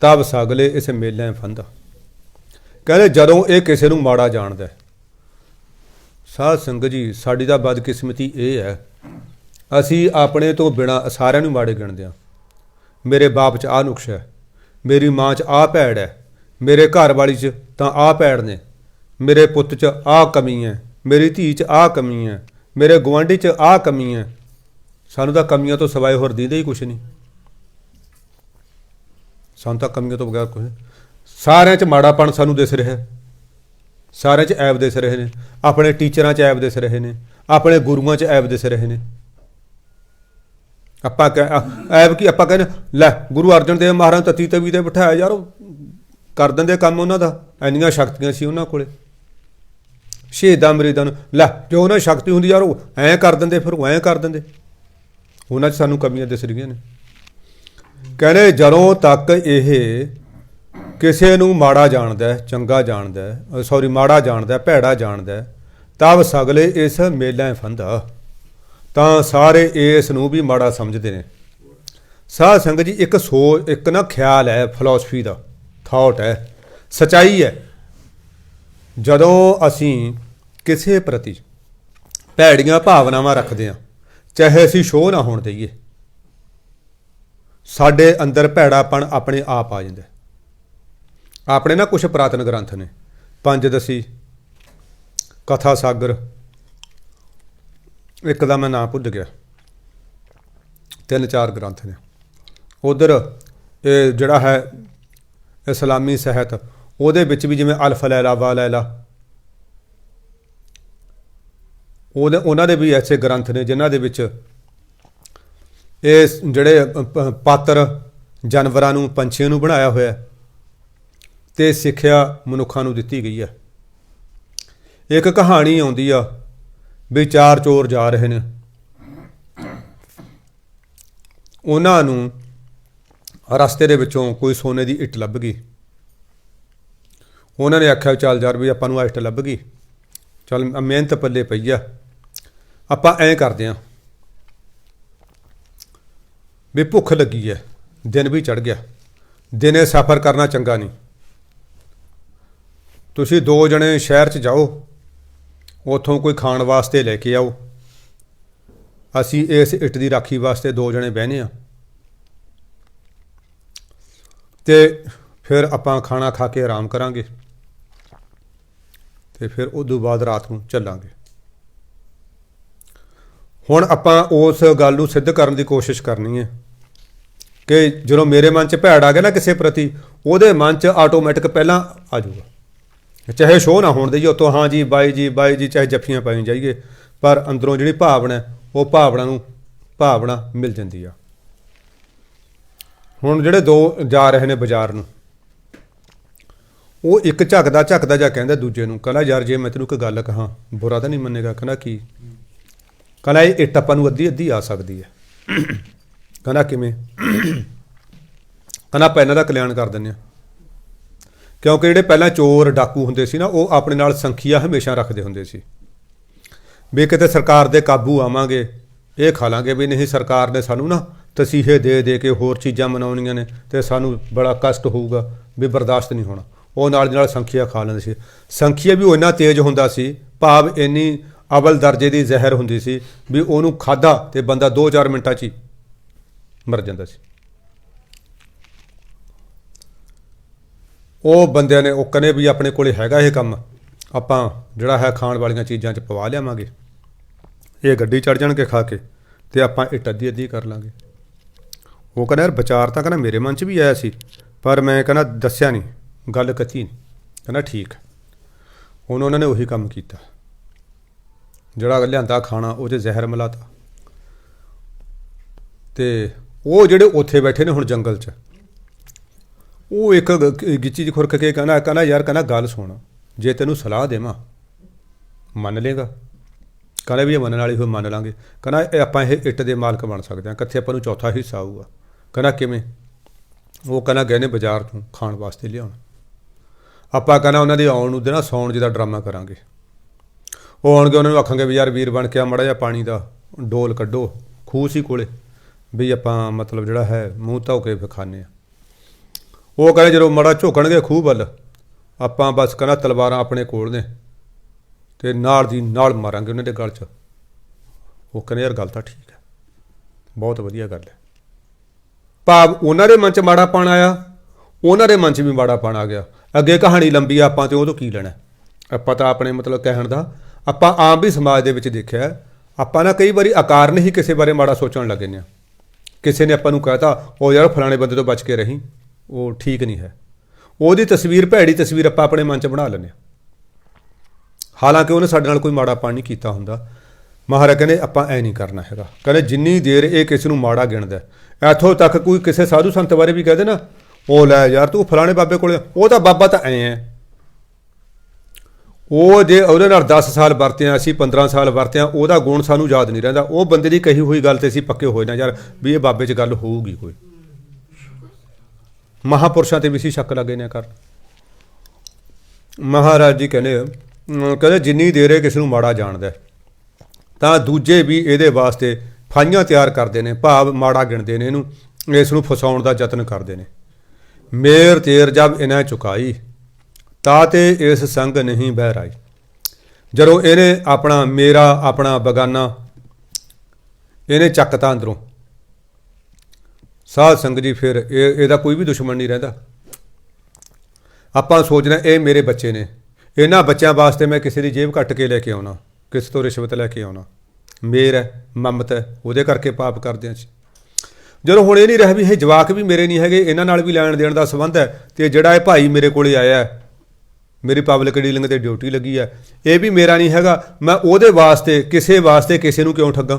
ਤਬ ਸਗਲੇ ਇਸ ਮੇਲੇ ਫੰਦਾ। ਕਹਿੰਦੇ ਜਦੋਂ ਇਹ ਕਿਸੇ ਨੂੰ ਮਾੜਾ ਜਾਣਦਾ। ਸਾਧ ਸੰਗਤ ਜੀ, ਸਾਡੀ ਤਾਂ ਬਦਕਿਸਮਤੀ ਇਹ ਹੈ, ਅਸੀਂ ਆਪਣੇ ਤੋਂ ਬਿਨਾਂ ਸਾਰਿਆਂ ਨੂੰ ਮਾੜੇ ਗਿਣਦੇ ਹਾਂ। ਮੇਰੇ ਬਾਪ 'ਚ ਆਹ ਨੁਕਸ ਹੈ, ਮੇਰੀ ਮਾਂ 'ਚ ਆਹ ਭੈੜ ਹੈ, ਮੇਰੇ ਘਰ ਵਾਲੀ 'ਚ ਤਾਂ ਆਹ ਭੈੜ ਨੇ, ਮੇਰੇ ਪੁੱਤ 'ਚ ਆਹ ਕਮੀ ਹੈ, ਮੇਰੀ ਧੀ 'ਚ ਆਹ ਕਮੀ ਹੈ, ਮੇਰੇ ਗੁਆਂਢੀ 'ਚ ਆਹ ਕਮੀ ਹੈ। ਸਾਨੂੰ ਤਾਂ ਕਮੀਆਂ ਤੋਂ ਸਿਵਾਏ ਹੋਰ ਦੀਂਦੇ ਹੀ ਕੁਛ ਨਹੀਂ। ਸਾਨੂੰ ਤਾਂ ਕਮੀਆਂ ਤੋਂ ਬਗੈਰ ਕੁਛ, ਸਾਰਿਆਂ 'ਚ ਮਾੜਾਪਣ ਸਾਨੂੰ ਦਿਸ ਰਿਹਾ, ਸਾਰਿਆਂ 'ਚ ਐਬ ਦਿਸ ਰਹੇ ਨੇ। ਆਪਣੇ ਟੀਚਰਾਂ 'ਚ ਐਬ ਦਿਸ ਰਹੇ ਨੇ, ਆਪਣੇ ਗੁਰੂਆਂ 'ਚ ਐਬ ਦਿਸ ਰਹੇ ਨੇ। ਆਪਾਂ ਐਬ ਕੀ ਆਪਾਂ ਕਹਿੰਦੇ ਲੈ ਗੁਰੂ ਅਰਜਨ ਦੇਵ ਮਹਾਰਾਜ ਤਤੀ ਤਵੀ ਤੇ ਬਿਠਾਇਆ ਯਾਰ, ਉਹ ਕਰ ਦਿੰਦੇ ਕੰਮ ਉਹਨਾਂ ਦਾ, ਇੰਨੀਆਂ ਸ਼ਕਤੀਆਂ ਸੀ ਉਹਨਾਂ ਕੋਲੇ। ਸ਼ਹੀਦਾਂ ਮਰੀਦਾਂ ਨੂੰ ਲੈ ਜੋ ਉਹਨਾਂ ਦੀ ਸ਼ਕਤੀ ਹੁੰਦੀ ਯਾਰ ਉਹ ਐਂ ਕਰ ਦਿੰਦੇ, ਫਿਰ ਉਹ ਐਂ ਕਰ ਦਿੰਦੇ। ਉਹਨਾਂ 'ਚ ਸਾਨੂੰ ਕਮੀਆਂ ਦਿਸ ਰਹੀਆਂ ਨੇ। ਕਹਿੰਦੇ ਜਦੋਂ ਤੱਕ ਇਹ ਕਿਸੇ ਨੂੰ ਮਾੜਾ ਜਾਣਦਾ, ਚੰਗਾ ਜਾਣਦਾ, ਸੌਰੀ ਮਾੜਾ ਜਾਣਦਾ, ਭੈੜਾ ਜਾਣਦਾ, ਤਬ ਸਗਲੇ ਇਸ ਮੇਲਾਂ ਫੰਦਾ, ਤਾਂ ਸਾਰੇ ਇਸ ਨੂੰ ਵੀ ਮਾੜਾ ਸਮਝਦੇ ਨੇ। ਸਾਧ ਸੰਗਤ ਜੀ, ਇੱਕ ਸੋਚ, ਇੱਕ ਨਾ ਖਿਆਲ ਹੈ, ਫਿਲਾਸਫੀ ਦਾ ਥਾਟ ਹੈ, ਸੱਚਾਈ ਹੈ। ਜਦੋਂ ਅਸੀਂ ਕਿਸੇ ਪ੍ਰਤੀ ਭੈੜੀਆਂ ਭਾਵਨਾਵਾਂ ਰੱਖਦੇ ਹਾਂ, ਚਾਹੇ ਅਸੀਂ ਸ਼ੋਅ ਨਾ ਹੋਣ ਦਈਏ, ਸਾਡੇ ਅੰਦਰ ਭੈੜਾਪਣ ਆਪਣੇ ਆਪ ਆ ਜਾਂਦਾ। ਆਪਣੇ ਨਾ ਕੁਛ ਪੁਰਾਤਨ ਗ੍ਰੰਥ ਨੇ, ਪੰਜਦਸੀ, ਕਥਾ ਸਾਗਰ, ਇੱਕ ਦਾ ਮੈਂ ਨਾਂ ਭੁੱਲ ਗਿਆ, 3-4 ਗ੍ਰੰਥ ਨੇ। ਉਧਰ ਇਹ ਜਿਹੜਾ ਹੈ ਇਸਲਾਮੀ ਸਾਹਿਤ, ਉਹਦੇ ਵਿੱਚ ਵੀ ਜਿਵੇਂ ਅਲਫ ਲੈਲਾ ਵਾ ਲੈਲਾ, ਉਹਨਾਂ ਦੇ ਵੀ ਐਸੇ ਗ੍ਰੰਥ ਨੇ ਜਿਨ੍ਹਾਂ ਦੇ ਵਿੱਚ ਇਹ ਜਿਹੜੇ ਪਾਤਰ ਜਾਨਵਰਾਂ ਨੂੰ, ਪੰਛੀਆਂ ਨੂੰ ਬਣਾਇਆ ਹੋਇਆ ਤੇ ਸਿੱਖਿਆ ਮਨੁੱਖਾਂ ਨੂੰ ਦਿੱਤੀ ਗਈ ਹੈ। ਇੱਕ ਕਹਾਣੀ ਆਉਂਦੀ ਆ ਵੀ 4 ਚੋਰ ਜਾ ਰਹੇ ਨੇ, ਉਹਨਾਂ ਨੂੰ ਰਸਤੇ ਦੇ ਵਿੱਚੋਂ ਕੋਈ ਸੋਨੇ ਦੀ ਇੱਟ ਲੱਭ ਗਈ। ਉਹਨਾਂ ਨੇ ਆਖਿਆ ਚੱਲ ਯਾਰ ਵੀ ਆਪਾਂ ਨੂੰ ਆ ਇੱਟ ਲੱਭ ਗਈ, ਚੱਲ ਮਿਹਨਤ ਪੱਲੇ ਪਈ ਆ, ਆਪਾਂ ਐਂ ਕਰਦੇ ਹਾਂ ਵੀ ਭੁੱਖ ਲੱਗੀ ਹੈ, ਦਿਨ ਵੀ ਚੜ੍ਹ ਗਿਆ, ਦਿਨੇ ਸਫ਼ਰ ਕਰਨਾ ਚੰਗਾ ਨਹੀਂ, ਤੁਸੀਂ 2 ਜਣੇ ਸ਼ਹਿਰ 'ਚ ਜਾਓ, ਉੱਥੋਂ ਕੋਈ ਖਾਣ ਵਾਸਤੇ ਲੈ ਕੇ ਆਓ, ਅਸੀਂ ਇਸ ਇੱਟ ਦੀ ਰਾਖੀ ਵਾਸਤੇ 2 ਜਣੇ ਬਹਿਨੇ ਆ, ਤੇ ਫਿਰ ਆਪਾਂ ਖਾਣਾ ਖਾ ਕੇ ਆਰਾਮ ਕਰਾਂਗੇ, ਤੇ ਫਿਰ ਉਦੋਂ ਬਾਅਦ ਰਾਤ ਨੂੰ ਚੱਲਾਂਗੇ। ਹੁਣ ਆਪਾਂ ਉਸ ਗੱਲ ਨੂੰ ਸਿੱਧ ਕਰਨ ਦੀ ਕੋਸ਼ਿਸ਼ ਕਰਨੀ ਹੈ ਕਿ ਜਦੋਂ ਮੇਰੇ ਮਨ 'ਚ ਭੈੜ ਆ ਗਿਆ ਨਾ ਕਿਸੇ ਪ੍ਰਤੀ, ਉਹਦੇ ਮਨ 'ਚ ਆਟੋਮੈਟਿਕ ਪਹਿਲਾਂ ਆ ਜਾਊਗਾ, ਚਾਹੇ ਸ਼ੋਅ ਨਾ ਹੋਣ ਦੇਈਏ ਉੱਤੋਂ, ਹਾਂ ਜੀ ਬਾਈ ਜੀ ਬਾਈ ਜੀ, ਚਾਹੇ ਜੱਫੀਆਂ ਪਾਈ ਜਾਈਏ, ਪਰ ਅੰਦਰੋਂ ਜਿਹੜੀ ਭਾਵਨਾ, ਉਹ ਭਾਵਨਾ ਮਿਲ ਜਾਂਦੀ ਆ। ਹੁਣ ਜਿਹੜੇ 2 ਜਾ ਰਹੇ ਨੇ ਬਾਜ਼ਾਰ ਨੂੰ, ਉਹ ਇੱਕ ਝੱਕਦਾ ਜਾਂ ਕਹਿੰਦਾ ਦੂਜੇ ਨੂੰ, ਕਹਿੰਦਾ ਯਾਰ ਜੇ ਮੈਂ ਤੈਨੂੰ ਕੋਈ ਗੱਲ ਕਹਾਂ ਬੁਰਾ ਤਾਂ ਨਹੀਂ ਮੰਨੇਗਾ? ਕਹਿੰਦਾ ਕੀ? ਕਹਿੰਦਾ ਇਹ ਇੱਟ ਆਪਾਂ ਨੂੰ ਅੱਧੀ ਆ ਸਕਦੀ ਹੈ। ਕਹਿੰਦਾ ਕਿਵੇਂ? ਕਹਿੰਦਾ ਆਪਾਂ ਇਹਨਾਂ ਦਾ ਕਲਿਆਣ ਕਰ ਦਿੰਦੇ ਹਾਂ, ਕਿਉਂਕਿ ਜਿਹੜੇ ਪਹਿਲਾਂ ਚੋਰ ਡਾਕੂ ਹੁੰਦੇ ਸੀ ਨਾ, ਉਹ ਆਪਣੇ ਨਾਲ ਸੰਖੀਆ ਹਮੇਸ਼ਾ ਰੱਖਦੇ ਹੁੰਦੇ ਸੀ ਵੀ ਕਿਤੇ ਸਰਕਾਰ ਦੇ ਕਾਬੂ ਆਵਾਂਗੇ, ਇਹ ਖਾ ਲਾਂਗੇ, ਵੀ ਨਹੀਂ ਸਰਕਾਰ ਨੇ ਸਾਨੂੰ ਨਾ ਤਸੀਹੇ ਦੇ ਕੇ ਹੋਰ ਚੀਜ਼ਾਂ ਮਨਾਉਣੀਆਂ ਨੇ ਅਤੇ ਸਾਨੂੰ ਬੜਾ ਕਸ਼ਟ ਹੋਊਗਾ, ਵੀ ਬਰਦਾਸ਼ਤ ਨਹੀਂ ਹੋਣਾ। ਉਹ ਨਾਲ ਦੀ ਨਾਲ ਸੰਖੀਆ ਖਾ ਲੈਂਦੇ ਸੀ। ਸੰਖੀਆ ਵੀ ਉਹ ਇੰਨਾ ਤੇਜ਼ ਹੁੰਦਾ ਸੀ, ਭਾਵ ਇੰਨੀ ਅਵਲ ਦਰਜੇ ਦੀ ਜ਼ਹਿਰ ਹੁੰਦੀ ਸੀ ਵੀ ਉਹਨੂੰ ਖਾਧਾ ਤੇ ਬੰਦਾ 2-4 ਮਿੰਟਾਂ 'ਚ ਹੀ ਮਰ ਜਾਂਦਾ ਸੀ। ਉਹ ਬੰਦਿਆਂ ਨੇ ਉਹ ਕਹਿੰਦੇ ਵੀ ਆਪਣੇ ਕੋਲ ਹੈਗਾ ਇਹ ਕੰਮ, ਆਪਾਂ ਜਿਹੜਾ ਹੈ ਖਾਣ ਵਾਲੀਆਂ ਚੀਜ਼ਾਂ 'ਚ ਪਵਾ ਲਿਆਵਾਂਗੇ, ਇਹ ਗੱਡੀ ਚੜ੍ਹ ਜਾਣਗੇ ਖਾ ਕੇ, ਤੇ ਆਪਾਂ ਇੱਟ ਅੱਧੀ ਕਰ ਲਾਂਗੇ। ਉਹ ਕਹਿੰਦਾ ਯਾਰ ਵਿਚਾਰ ਤਾਂ ਕਹਿੰਦਾ ਮੇਰੇ ਮਨ 'ਚ ਵੀ ਆਇਆ ਸੀ, ਪਰ ਮੈਂ ਕਹਿੰਦਾ ਦੱਸਿਆ ਨਹੀਂ, ਗੱਲ ਕੱਚੀ ਨਹੀਂ। ਕਹਿੰਦਾ ਠੀਕ। ਹੁਣ ਉਹਨਾਂ ਨੇ ਉਹੀ ਕੰਮ ਕੀਤਾ, ਜਿਹੜਾ ਲਿਆਂਦਾ ਖਾਣਾ ਉਹ 'ਚ ਜ਼ਹਿਰ ਮਿਲਾਤਾ, ਤੇ ਉਹ ਜਿਹੜੇ ਉੱਥੇ ਬੈਠੇ ਨੇ ਹੁਣ ਜੰਗਲ 'ਚ, ਉਹ ਇੱਕ ਗਿੱਚੀ 'ਚ ਖੁਰਕ ਕੇ ਕਹਿੰਦਾ ਯਾਰ ਕਹਿੰਦਾ ਗੱਲ ਸੁਣ, ਜੇ ਤੈਨੂੰ ਸਲਾਹ ਦੇਵਾਂ ਮੰਨ ਲੇਗਾ? ਕਹਿੰਦਾ ਵੀ ਇਹ ਮੰਨਣ ਵਾਲੀ ਹੋਈ ਮੰਨ ਲਾਂਗੇ। ਕਹਿੰਦਾ ਇਹ ਆਪਾਂ ਇਹ ਇੱਟ ਦੇ ਮਾਲਕ ਬਣ ਸਕਦੇ ਹਾਂ, ਕਿੱਥੇ ਆਪਾਂ ਨੂੰ ਚੌਥਾ ਹਿੱਸਾ ਆਊਗਾ। ਕਹਿੰਦਾ ਕਿਵੇਂ? ਉਹ ਕਹਿੰਦਾ ਗਏ ਨੇ ਬਾਜ਼ਾਰ ਤੋਂ ਖਾਣ ਵਾਸਤੇ ਲਿਆਉਣ, ਆਪਾਂ ਕਹਿੰਦਾ ਉਹਨਾਂ ਦੇ ਆਉਣ ਨੂੰ ਦੇ ਨਾ ਸੌਣ ਜਿਹਦਾ ਡਰਾਮਾ ਕਰਾਂਗੇ। ਉਹ ਆਉਣਗੇ, ਉਹਨਾਂ ਨੂੰ ਆਖਾਂਗੇ ਵੀ ਯਾਰ ਵੀਰ ਬਣ ਕੇ ਆ ਮਾੜਾ ਜਿਹਾ ਪਾਣੀ ਦਾ ਡੋਲ ਕੱਢੋ, ਖੂਹ ਸੀ ਕੋਲੇ, ਵੀ ਆਪਾਂ ਮਤਲਬ ਜਿਹੜਾ ਹੈ ਮੂੰਹ ਧੋ ਕੇ ਫਿਰ ਖਾਂਦੇ ਹਾਂ। ਉਹ ਕਹਿੰਦੇ ਜਦੋਂ ਮਾੜਾ ਝੁਕਣਗੇ ਖੂਹ ਵੱਲ, ਆਪਾਂ ਬਸ ਕਹਿੰਦਾ ਤਲਵਾਰਾਂ ਆਪਣੇ ਕੋਲ ਨੇ ਤੇ ਨਾਲ ਦੀ ਨਾਲ ਮਾਰਾਂਗੇ ਉਹਨਾਂ ਦੇ ਗਲ 'ਚ। ਉਹ ਕਹਿੰਦੇ ਯਾਰ ਗੱਲ ਤਾਂ ਠੀਕ ਹੈ, ਬਹੁਤ ਵਧੀਆ ਗੱਲ ਹੈ। ਭਾਵ ਉਹਨਾਂ ਦੇ ਮਨ 'ਚ ਮਾੜਾਪਣ ਆਇਆ, ਉਹਨਾਂ ਦੇ ਮਨ 'ਚ ਵੀ ਮਾੜਾਪਣ ਆ ਗਿਆ। ਅੱਗੇ ਕਹਾਣੀ ਲੰਬੀ ਆ, ਆਪਾਂ ਤੇ ਉਹ ਤੋਂ ਕੀ ਲੈਣਾ, ਆਪਾਂ ਤਾਂ ਆਪਣੇ ਮਤਲਬ ਕਹਿਣ ਦਾ, ਆਪਾਂ ਆਮ ਵੀ ਸਮਾਜ ਦੇ ਵਿੱਚ ਦੇਖਿਆ, ਆਪਾਂ ਨਾ ਕਈ ਵਾਰੀ ਅਕਾਰਨ ਹੀ ਕਿਸੇ ਬਾਰੇ ਮਾੜਾ ਸੋਚਣ ਲੱਗ ਜਾਂਦੇ ਹਾਂ। ਕਿਸੇ ਨੇ ਆਪਾਂ ਨੂੰ ਕਹਿਤਾ ਉਹ ਯਾਰ ਫਲਾਣੇ ਬੰਦੇ ਤੋਂ ਬਚ ਕੇ ਰਹੀ, ਉਹ ਠੀਕ ਨਹੀਂ ਹੈ, ਉਹਦੀ ਤਸਵੀਰ, ਭੈੜੀ ਤਸਵੀਰ ਆਪਾਂ ਆਪਣੇ ਮਨ 'ਚ ਬਣਾ ਲੈਂਦੇ ਹਾਂ, ਹਾਲਾਂਕਿ ਉਹਨੇ ਸਾਡੇ ਨਾਲ ਕੋਈ ਮਾੜਾ ਪਾਣ ਨਹੀਂ ਕੀਤਾ ਹੁੰਦਾ। ਮਹਾਰਾਜ ਕਹਿੰਦੇ ਆਪਾਂ ਐ ਨਹੀਂ ਕਰਨਾ ਹੈਗਾ। ਕਹਿੰਦੇ ਜਿੰਨੀ ਦੇਰ ਇਹ ਕਿਸੇ ਨੂੰ ਮਾੜਾ ਗਿਣਦਾ, ਇੱਥੋਂ ਤੱਕ ਕੋਈ ਕਿਸੇ ਸਾਧੂ ਸੰਤ ਬਾਰੇ ਵੀ ਕਹਦੇ ਨਾ, ਉਹ ਲੈ ਯਾਰ ਤੂੰ ਫਲਾਣੇ ਬਾਬੇ ਕੋਲੇ, ਉਹ ਤਾਂ ਬਾਬਾ ਤਾਂ ਐ ਹੈ, ਉਹ ਜੇ ਉਹਦੇ ਨਾਲ 10 ਸਾਲ ਵਰਤਿਆ, ਅਸੀਂ 15 ਸਾਲ ਵਰਤਿਆ, ਉਹਦਾ ਗੁਣ ਸਾਨੂੰ ਯਾਦ ਨਹੀਂ ਰਹਿੰਦਾ। ਉਹ ਬੰਦੇ ਦੀ ਕਹੀ ਹੋਈ ਗੱਲ ਤੇ ਅਸੀਂ ਪੱਕੇ ਹੋਏ ਨਾ ਯਾਰ ਵੀ ਇਹ ਬਾਬੇ 'ਚ ਗੱਲ ਹੋਊਗੀ ਕੋਈ। ਮਹਾਂਪੁਰਸ਼ਾਂ ਤੇ ਵੀ ਅਸੀਂ ਸ਼ੱਕ ਲੱਗੇ ਨੇ ਕਰ। ਮਹਾਰਾਜ ਜੀ ਕਹਿੰਦੇ ਜਿੰਨੀ ਦੇਰ ਇਹ ਕਿਸੇ ਨੂੰ ਮਾੜਾ ਜਾਣਦਾ ਤਾਂ ਦੂਜੇ ਵੀ ਇਹਦੇ ਵਾਸਤੇ ਫਾਈਆਂ ਤਿਆਰ ਕਰਦੇ ਨੇ, ਭਾਵ ਮਾੜਾ ਗਿਣਦੇ ਨੇ ਇਹਨੂੰ, ਇਸ ਨੂੰ ਫਸਾਉਣ ਦਾ ਯਤਨ ਕਰਦੇ ਨੇ। ਮੇਰ ਤੇਰ ਜਬ ਇਹਨਾਂ ਚੁਕਾਈ ਤਾਂ ਤੇ ਇਸ ਸੰਗ ਨਹੀਂ ਬਹਿ ਰਾਈ। ਜਦੋਂ ਇਹਨੇ ਆਪਣਾ ਮੇਰਾ ਆਪਣਾ ਬਗਾਨਾ ਇਹਨੇ ਚੱਕਤਾ ਅੰਦਰੋਂ ਸਾਧ ਸੰਗ ਜੀ, ਫਿਰ ਇਹਦਾ ਕੋਈ ਵੀ ਦੁਸ਼ਮਣ ਨਹੀਂ ਰਹਿੰਦਾ। ਆਪਾਂ ਸੋਚਣਾ ਇਹ ਮੇਰੇ ਬੱਚੇ ਨੇ, ਇਹਨਾਂ ਬੱਚਿਆਂ ਵਾਸਤੇ ਮੈਂ ਕਿਸੇ ਦੀ ਜੇਬ ਕੱਟ ਕੇ ਲੈ ਕੇ ਆਉਣਾ, ਕਿਸੇ ਤੋਂ ਰਿਸ਼ਵਤ ਲੈ ਕੇ ਆਉਣਾ, ਮੇਰ ਹੈ, ਮਮਤ ਹੈ, ਉਹਦੇ ਕਰਕੇ ਪਾਪ ਕਰਦੇ ਹਾਂ ਅਸੀਂ। ਜਦੋਂ ਹੁਣ ਇਹ ਨਹੀਂ ਰਿਹਾ ਵੀ ਇਹ ਜਵਾਕ ਵੀ ਮੇਰੇ ਨਹੀਂ ਹੈਗੇ, ਇਹਨਾਂ ਨਾਲ ਵੀ ਲੈਣ ਦੇਣ ਦਾ ਸੰਬੰਧ ਹੈ, ਅਤੇ ਜਿਹੜਾ ਇਹ ਭਾਈ ਮੇਰੇ ਕੋਲ ਆਇਆ, ਮੇਰੀ ਪਬਲਿਕ ਡੀਲਿੰਗ 'ਤੇ ਡਿਊਟੀ ਲੱਗੀ ਹੈ, ਇਹ ਵੀ ਮੇਰਾ ਨਹੀਂ ਹੈਗਾ, ਮੈਂ ਉਹਦੇ ਵਾਸਤੇ ਕਿਸੇ ਨੂੰ ਕਿਉਂ ਠੱਗਾਂ।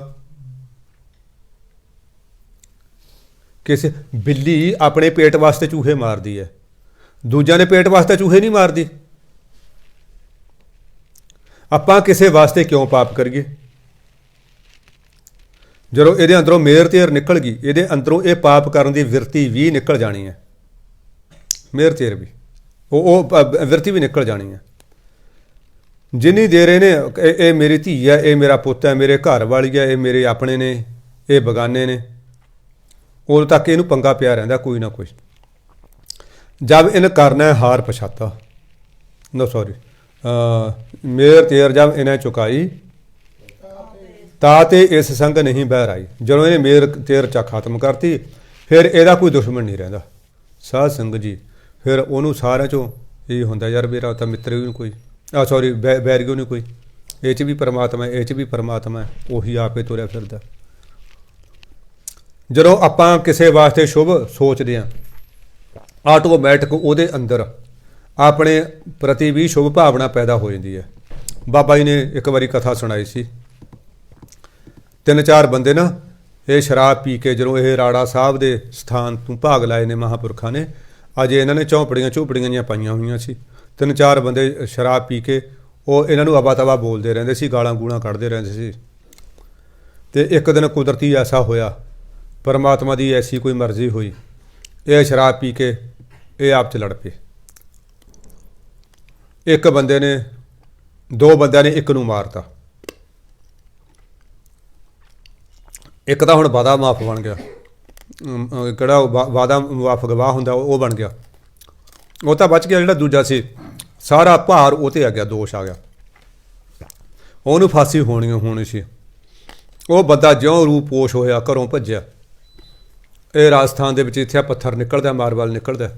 ਕਿਸੇ ਬਿੱਲੀ ਆਪਣੇ ਪੇਟ ਵਾਸਤੇ ਚੂਹੇ ਮਾਰਦੀ ਹੈ, ਦੂਜਿਆਂ ਦੇ ਪੇਟ ਵਾਸਤੇ ਚੂਹੇ ਨਹੀਂ ਮਾਰਦੀ। ਆਪਾਂ ਕਿਸੇ ਵਾਸਤੇ ਕਿਉਂ ਪਾਪ ਕਰੀਏ। ਜਦੋਂ ਇਹਦੇ ਅੰਦਰੋਂ ਮੇਰ ਤੇਰ ਨਿਕਲ ਗਈ, ਇਹਦੇ ਅੰਦਰੋਂ ਇਹ ਪਾਪ ਕਰਨ ਦੀ ਵਿਰਤੀ ਵੀ ਨਿਕਲ ਜਾਣੀ ਹੈ, ਮੇਰ ਤੇਰ ਵੀ ਉਹ ਵਿਰਤੀ ਵੀ ਨਿਕਲ ਜਾਣੀ ਹੈ। ਜਿੰਨੀ ਦੇਰ ਇਹਨੇ ਇਹ ਮੇਰੀ ਧੀ ਹੈ, ਇਹ ਮੇਰਾ ਪੁੱਤ ਹੈ, ਮੇਰੇ ਘਰ ਵਾਲੀ ਹੈ, ਇਹ ਮੇਰੇ ਆਪਣੇ ਨੇ, ਇਹ ਬਗਾਨੇ ਨੇ, ਉਦੋਂ ਤੱਕ ਇਹਨੂੰ ਪੰਗਾ ਪਿਆ ਰਹਿੰਦਾ ਕੋਈ ਨਾ ਕੋਈ। ਜਬ ਇਹਨ ਕਰਨਾ ਹੈ ਹਾਰ ਪਛਾਤਾ, ਮੇਰ ਤੇਰ ਜਬ ਇਹਨੇ ਚੁਕਾਈ ਤਾਂ ਤੇ ਇਸ ਸੰਗ ਨਹੀਂ ਬਹਿ ਰਾਈ। ਜਦੋਂ ਇਹਨੇ ਮੇਰ ਤੇਰ ਚਾ ਖਤਮ ਕਰਤੀ, ਫਿਰ ਇਹਦਾ ਕੋਈ ਦੁਸ਼ਮਣ ਨਹੀਂ ਰਹਿੰਦਾ। ਸਾਧ ਸੰਗਤ ਜੀ, ਫਿਰ ਉਹਨੂੰ ਸਾਰਿਆਂ 'ਚੋਂ ਇਹ ਹੁੰਦਾ ਯਾਰ ਮੇਰਾ ਤਾਂ ਮਿੱਤਰ ਵੀ ਨਹੀਂ ਕੋਈ, ਬੈਰੀਓ ਨਹੀਂ ਕੋਈ, ਇਹ 'ਚ ਵੀ ਪਰਮਾਤਮਾ, ਇਹ 'ਚ ਵੀ ਪਰਮਾਤਮਾ, ਉਹੀ ਆਪੇ ਤੁਰਿਆ ਫਿਰਦਾ। ਜਦੋਂ ਆਪਾਂ ਕਿਸੇ ਵਾਸਤੇ ਸ਼ੁਭ ਸੋਚਦੇ ਹਾਂ, ਆਟੋਮੈਟਿਕ ਉਹਦੇ ਅੰਦਰ ਆਪਣੇ ਪ੍ਰਤੀ ਵੀ ਸ਼ੁਭ ਭਾਵਨਾ ਪੈਦਾ ਹੋ ਜਾਂਦੀ ਹੈ। ਬਾਬਾ ਜੀ ਨੇ ਇੱਕ ਵਾਰੀ ਕਥਾ ਸੁਣਾਈ ਸੀ, 3-4 ਬੰਦੇ ਨਾ ਇਹ ਸ਼ਰਾਬ ਪੀ ਕੇ ਜਦੋਂ ਇਹ ਰਾੜਾ ਸਾਹਿਬ ਦੇ ਸਥਾਨ ਤੋਂ ਭਾਗ ਲਾਏ ਨੇ ਮਹਾਂਪੁਰਖਾਂ ਨੇ, ਅਜੇ ਇਹਨਾਂ ਨੇ ਝੌਂਪੜੀਆਂ ਜਿਹੀਆਂ ਪਾਈਆਂ ਹੋਈਆਂ ਸੀ। 3-4 ਬੰਦੇ ਸ਼ਰਾਬ ਪੀ ਕੇ ਉਹ ਇਹਨਾਂ ਨੂੰ ਅਬਾ ਤਬਾ ਬੋਲਦੇ ਰਹਿੰਦੇ ਸੀ, ਗਾਲਾਂ ਗੂਲਾਂ ਕੱਢਦੇ ਰਹਿੰਦੇ ਸੀ। ਅਤੇ ਇੱਕ ਦਿਨ ਕੁਦਰਤੀ ਐਸਾ ਹੋਇਆ, ਪਰਮਾਤਮਾ ਦੀ ਐਸੀ ਕੋਈ ਮਰਜ਼ੀ ਹੋਈ, ਇਹ ਸ਼ਰਾਬ ਪੀ ਕੇ ਇਹ ਆਪ 'ਚ ਲੜ ਪਏ। ਇੱਕ ਬੰਦੇ ਨੇ, 2 ਬੰਦਿਆਂ ਨੇ ਇੱਕ ਨੂੰ ਮਾਰਤਾ। ਇੱਕ ਤਾਂ ਹੁਣ ਵਾਦਾ ਮਾਫ ਬਣ ਗਿਆ, ਕਿਹੜਾ ਵਾਦਾ ਮਾਫ ਗਵਾਹ ਹੁੰਦਾ ਉਹ ਬਣ ਗਿਆ, ਉਹ ਤਾਂ ਬਚ ਗਿਆ। ਜਿਹੜਾ ਦੂਜਾ ਸੀ ਸਾਰਾ ਭਾਰ ਉਹ 'ਤੇ ਆ ਗਿਆ, ਦੋਸ਼ ਆ ਗਿਆ, ਉਹਨੂੰ ਫਾਂਸੀ ਹੋਣੀ ਸੀ। ਉਹ ਬੰਦਾ ਜਿਉਂ ਰੂਪ ਪੋਸ਼ ਹੋਇਆ ਘਰੋਂ ਭੱਜਿਆ। ਇਹ ਰਾਜਸਥਾਨ ਦੇ ਵਿੱਚ ਇੱਥੇ ਪੱਥਰ ਨਿਕਲਦਾ, ਮਾਰਬਲ ਨਿਕਲਦਾ,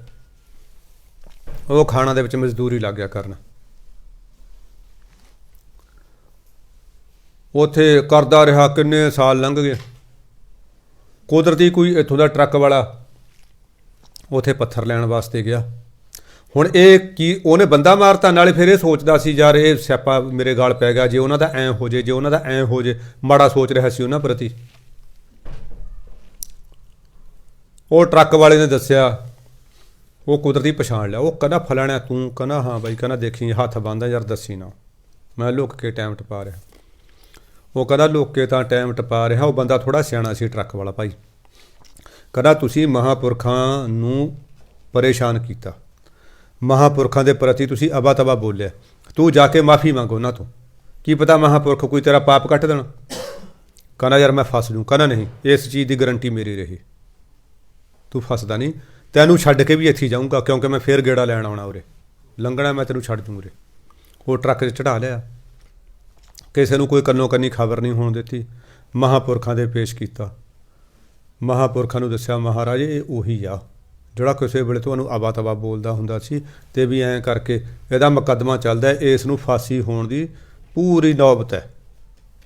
ਉਹ ਖਾਣਾ ਦੇ ਵਿੱਚ ਮਜ਼ਦੂਰੀ ਲੱਗ ਗਿਆ ਕਰਨ। ਉੱਥੇ ਕਰਦਾ ਰਿਹਾ, ਕਿੰਨੇ ਸਾਲ ਲੰਘ ਗਏ। ਕੁਦਰਤੀ ਕੋਈ ਇੱਥੋਂ ਦਾ ਟਰੱਕ ਵਾਲਾ ਉੱਥੇ ਪੱਥਰ ਲੈਣ ਵਾਸਤੇ ਗਿਆ। ਹੁਣ ਇਹ ਕੀ ਉਹਨੇ ਬੰਦਾ ਮਾਰਤਾ, ਨਾਲੇ ਫਿਰ ਇਹ ਸੋਚਦਾ ਸੀ ਯਾਰ ਇਹ ਸਿਆਪਾ ਮੇਰੇ ਗਲ ਪੈ ਗਿਆ, ਜੇ ਉਹਨਾਂ ਦਾ ਐਂ ਹੋ ਜੇ, ਜੇ ਉਹਨਾਂ ਦਾ ਐਂ ਹੋ ਜੇ, ਮਾੜਾ ਸੋਚ ਰਿਹਾ ਸੀ ਉਹਨਾਂ ਪ੍ਰਤੀ। ਉਹ ਟਰੱਕ ਵਾਲੇ ਨੇ ਦੱਸਿਆ, ਉਹ ਕੁਦਰਤੀ ਪਛਾਣ ਲਿਆ। ਉਹ ਕਹਿੰਦਾ ਫਲਾਣਾ ਤੂੰ, ਕਹਿੰਦਾ ਹਾਂ ਬਾਈ, ਕਹਿੰਦਾ ਦੇਖੀ ਹੱਥ ਬੰਨ੍ਹਦਾ ਯਾਰ, ਦੱਸੀ ਨਾ, ਮੈਂ ਲੁੱਕ ਕੇ ਟਾਈਮ ਟਪਾ ਰਿਹਾ। ਉਹ ਕਹਿੰਦਾ ਲੁੱਕ ਕੇ ਤਾਂ ਟਾਈਮ ਟਪਾ ਰਿਹਾ। ਉਹ ਬੰਦਾ ਥੋੜ੍ਹਾ ਸਿਆਣਾ ਸੀ ਟਰੱਕ ਵਾਲਾ ਭਾਈ। ਕਹਿੰਦਾ ਤੁਸੀਂ ਮਹਾਂਪੁਰਖਾਂ ਨੂੰ ਪਰੇਸ਼ਾਨ ਕੀਤਾ, ਮਹਾਂਪੁਰਖਾਂ ਦੇ ਪ੍ਰਤੀ ਤੁਸੀਂ ਅਬਾ ਤਬਾ ਬੋਲਿਆ, ਤੂੰ ਜਾ ਕੇ ਮਾਫੀ ਮੰਗ ਉਹਨਾਂ ਤੋਂ, ਕੀ ਪਤਾ ਮਹਾਂਪੁਰਖ ਕੋਈ ਤੇਰਾ ਪਾਪ ਕੱਟ ਦੇਣ। ਕਹਿੰਦਾ ਯਾਰ ਮੈਂ ਫਸ ਜੂੰ। ਕਹਿੰਦਾ ਨਹੀਂ, ਇਸ ਚੀਜ਼ ਦੀ ਗਰੰਟੀ ਮੇਰੀ ਰਹੀ, ਤੂੰ ਫਸਦਾ ਨਹੀਂ, ਤੈਨੂੰ ਛੱਡ ਕੇ ਵੀ ਇੱਥੇ ਜਾਊਂਗਾ, ਕਿਉਂਕਿ ਮੈਂ ਫੇਰ ਗੇੜਾ ਲੈਣ ਆਉਣਾ ਉਰੇ, ਲੰਘਣਾ ਮੈਂ ਤੈਨੂੰ ਛੱਡ ਦੂੰ ਉਰੇ। ਉਹ ਟਰੱਕ 'ਚ ਚੜ੍ਹਾ ਲਿਆ, ਕਿਸੇ ਨੂੰ ਕੋਈ ਕੰਨੋ ਕੰਨੀ ਖਬਰ ਨਹੀਂ ਹੋਣ ਦਿੱਤੀ। ਮਹਾਂਪੁਰਖਾਂ ਦੇ ਪੇਸ਼ ਕੀਤਾ, ਮਹਾਂਪੁਰਖਾਂ ਨੂੰ ਦੱਸਿਆ ਮਹਾਰਾਜ ਇਹ ਉਹੀ ਆ ਜਿਹੜਾ ਕਿਸੇ ਵੇਲੇ ਤੁਹਾਨੂੰ ਅਬਾ ਤਬਾ ਬੋਲਦਾ ਹੁੰਦਾ ਸੀ, ਅਤੇ ਵੀ ਐਂ ਕਰਕੇ ਇਹਦਾ ਮੁਕੱਦਮਾ ਚੱਲਦਾ, ਇਸ ਨੂੰ ਫਾਂਸੀ ਹੋਣ ਦੀ ਪੂਰੀ ਨੌਬਤ ਹੈ।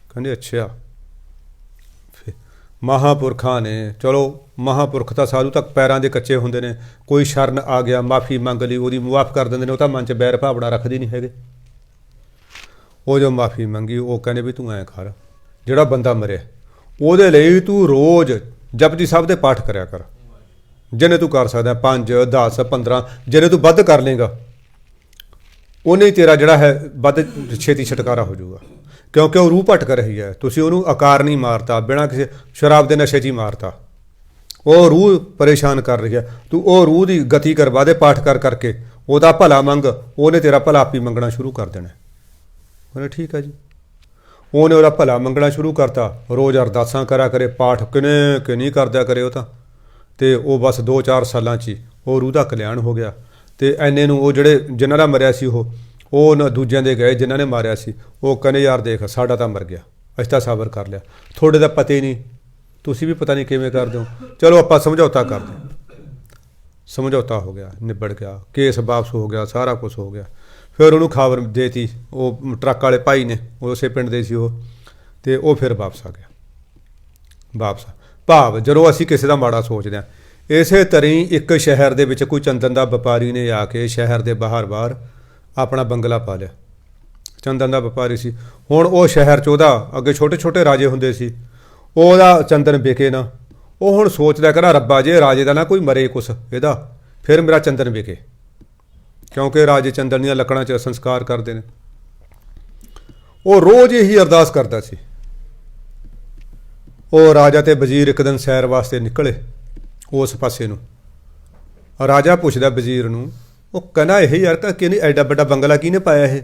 ਕਹਿੰਦੇ ਅੱਛਾ। ਫਿਰ ਮਹਾਂਪੁਰਖਾਂ ਨੇ, ਚਲੋ ਮਹਾਂਪੁਰਖ ਤਾਂ ਸਾਧੂ ਤੱਕ ਪੈਰਾਂ ਦੇ ਕੱਚੇ ਹੁੰਦੇ ਨੇ, ਕੋਈ ਸ਼ਰਨ ਆ ਗਿਆ ਮਾਫੀ ਮੰਗ ਲਈ, ਉਹਦੀ ਮੁਆਫ ਕਰ ਦਿੰਦੇ ਨੇ, ਉਹ ਤਾਂ ਮਨ 'ਚ ਬੈਰ ਭਾਵਨਾ ਰੱਖਦੇ ਨਹੀਂ ਹੈਗੇ। ਉਹ ਜੋ ਮਾਫੀ ਮੰਗੀ, ਉਹ ਕਹਿੰਦੇ ਵੀ ਤੂੰ ਐਂ ਕਰ, ਜਿਹੜਾ ਬੰਦਾ ਮਰਿਆ, ਉਹਦੇ ਲਈ ਤੂੰ ਰੋਜ਼ ਜਪਜੀ ਸਾਹਿਬ ਦੇ ਪਾਠ ਕਰਿਆ ਕਰ, ਜਿੰਨੇ ਤੂੰ ਕਰ ਸਕਦਾ, 5 10 15, ਜਿੰਨੇ ਤੂੰ ਵੱਧ ਕਰ ਲੇਗਾ ਉਹਨੇ ਹੀ ਤੇਰਾ ਜਿਹੜਾ ਹੈ ਵੱਧ ਛੇਤੀ ਛੁਟਕਾਰਾ ਹੋ ਜਾਊਗਾ। ਕਿਉਂਕਿ ਉਹ ਰੂਹ ਭਟਕ ਰਹੀ ਹੈ, ਤੁਸੀਂ ਉਹਨੂੰ ਆਕਾਰ ਨਹੀਂ ਮਾਰਤਾ, ਬਿਨਾਂ ਕਿਸੇ ਸ਼ਰਾਬ ਦੇ ਨਸ਼ੇ 'ਚ ਹੀ ਮਾਰਤਾ, ਉਹ ਰੂਹ ਪਰੇਸ਼ਾਨ ਕਰ ਰਹੀ ਹੈ, ਤੂੰ ਉਹ ਰੂਹ ਦੀ ਗਤੀ ਕਰਵਾ ਦੇ ਪਾਠ ਕਰ ਕਰਕੇ, ਉਹਦਾ ਭਲਾ ਮੰਗ, ਉਹਨੇ ਤੇਰਾ ਭਲਾ ਆਪ ਹੀ ਮੰਗਣਾ ਸ਼ੁਰੂ ਕਰ ਦੇਣਾ। ਉਹਨੇ ਠੀਕ ਹੈ ਜੀ, ਉਹਨੇ ਉਹਦਾ ਭਲਾ ਮੰਗਣਾ ਸ਼ੁਰੂ ਕਰਤਾ, ਰੋਜ਼ ਅਰਦਾਸਾਂ ਕਰਿਆ ਕਰੇ, ਪਾਠ ਕਿ ਨਹੀਂ ਕਰਦਿਆ ਕਰੇ ਉਹ ਤਾਂ, ਅਤੇ ਉਹ ਬਸ 2-4 ਸਾਲਾਂ 'ਚ ਹੀ ਉਹ ਰੂਹ ਦਾ ਕਲਿਆਣ ਹੋ ਗਿਆ। ਅਤੇ ਐਨੇ ਨੂੰ ਉਹ ਜਿਹੜੇ ਜਿਨ੍ਹਾਂ ਦਾ ਮਰਿਆ ਸੀ ਉਹ ਨਾ ਦੂਜਿਆਂ ਦੇ ਗਏ ਜਿਨ੍ਹਾਂ ਨੇ ਮਾਰਿਆ ਸੀ, ਉਹ ਕਹਿੰਦੇ ਯਾਰ ਦੇਖ ਸਾਡਾ ਤਾਂ ਮਰ ਗਿਆ, ਅਸੀਂ ਤਾਂ ਸਬਰ ਕਰ ਲਿਆ, ਤੁਹਾਡੇ ਦਾ ਪਤਾ ਹੀ ਨਹੀਂ, ਤੁਸੀਂ ਵੀ ਪਤਾ ਨਹੀਂ ਕਿਵੇਂ ਕਰਦੇ ਹੋ, ਚਲੋ ਆਪਾਂ ਸਮਝੌਤਾ ਕਰਦੇ। ਸਮਝੌਤਾ ਹੋ ਗਿਆ, ਨਿਬੜ ਗਿਆ, ਕੇਸ ਵਾਪਸ ਹੋ ਗਿਆ, ਸਾਰਾ ਕੁਝ ਹੋ ਗਿਆ। ਫਿਰ ਉਹਨੂੰ ਖਬਰ ਦੇਤੀ, ਉਹ ਟਰੱਕ ਵਾਲੇ ਭਾਈ ਨੇ, ਉਸੇ ਪਿੰਡ ਦੇ ਸੀ ਉਹ, ਅਤੇ ਉਹ ਫਿਰ ਵਾਪਸ ਆ ਗਿਆ। ਵਾਪਸ ਭਾਵ ਜਦੋਂ ਅਸੀਂ ਕਿਸੇ ਦਾ ਮਾੜਾ ਸੋਚਦੇ ਹਾਂ, ਇਸੇ ਤਰ੍ਹਾਂ ਇੱਕ ਸ਼ਹਿਰ ਦੇ ਵਿੱਚ ਕੋਈ ਚੰਦਨ ਦਾ ਵਪਾਰੀ ਨੇ ਆ ਕੇ ਸ਼ਹਿਰ ਦੇ ਬਾਹਰ ਆਪਣਾ ਬੰਗਲਾ ਪਾ ਲਿਆ। ਚੰਦਨ ਦਾ ਵਪਾਰੀ ਸੀ, ਹੁਣ ਉਹ ਸ਼ਹਿਰ 'ਚ ਉਹਦਾ ਅੱਗੇ ਛੋਟੇ ਛੋਟੇ ਰਾਜੇ ਹੁੰਦੇ ਸੀ, ਉਹਦਾ ਚੰਦਨ ਵਿਕੇ ਨਾ, ਉਹ ਹੁਣ ਸੋਚਦਾ ਕਹਿੰਦਾ ਰੱਬਾ ਜੇ ਰਾਜੇ ਦਾ ਨਾ ਕੋਈ ਮਰੇ ਕੁਛ ਇਹਦਾ, ਫਿਰ ਮੇਰਾ ਚੰਦਨ ਵਿਕੇ, ਕਿਉਂਕਿ ਰਾਜੇ ਚੰਦਨ ਦੀਆਂ ਲੱਕੜਾਂ 'ਚ ਸੰਸਕਾਰ ਕਰਦੇ ਨੇ। ਉਹ ਰੋਜ਼ ਇਹੀ ਅਰਦਾਸ ਕਰਦਾ ਸੀ। ਉਹ ਰਾਜਾ ਤੇ ਵਜ਼ੀਰ ਇੱਕ ਦਿਨ ਸੈਰ ਵਾਸਤੇ ਨਿਕਲੇ ਉਸ ਪਾਸੇ ਨੂੰ। ਰਾਜਾ ਪੁੱਛਦਾ ਵਜ਼ੀਰ ਨੂੰ, ਉਹ ਕਹਿੰਦਾ ਇਹ ਯਾਰ ਕਿ ਨਹੀਂ ਐਡਾ ਵੱਡਾ ਬੰਗਲਾ ਕਿਹਨੇ ਪਾਇਆ ਇਹ?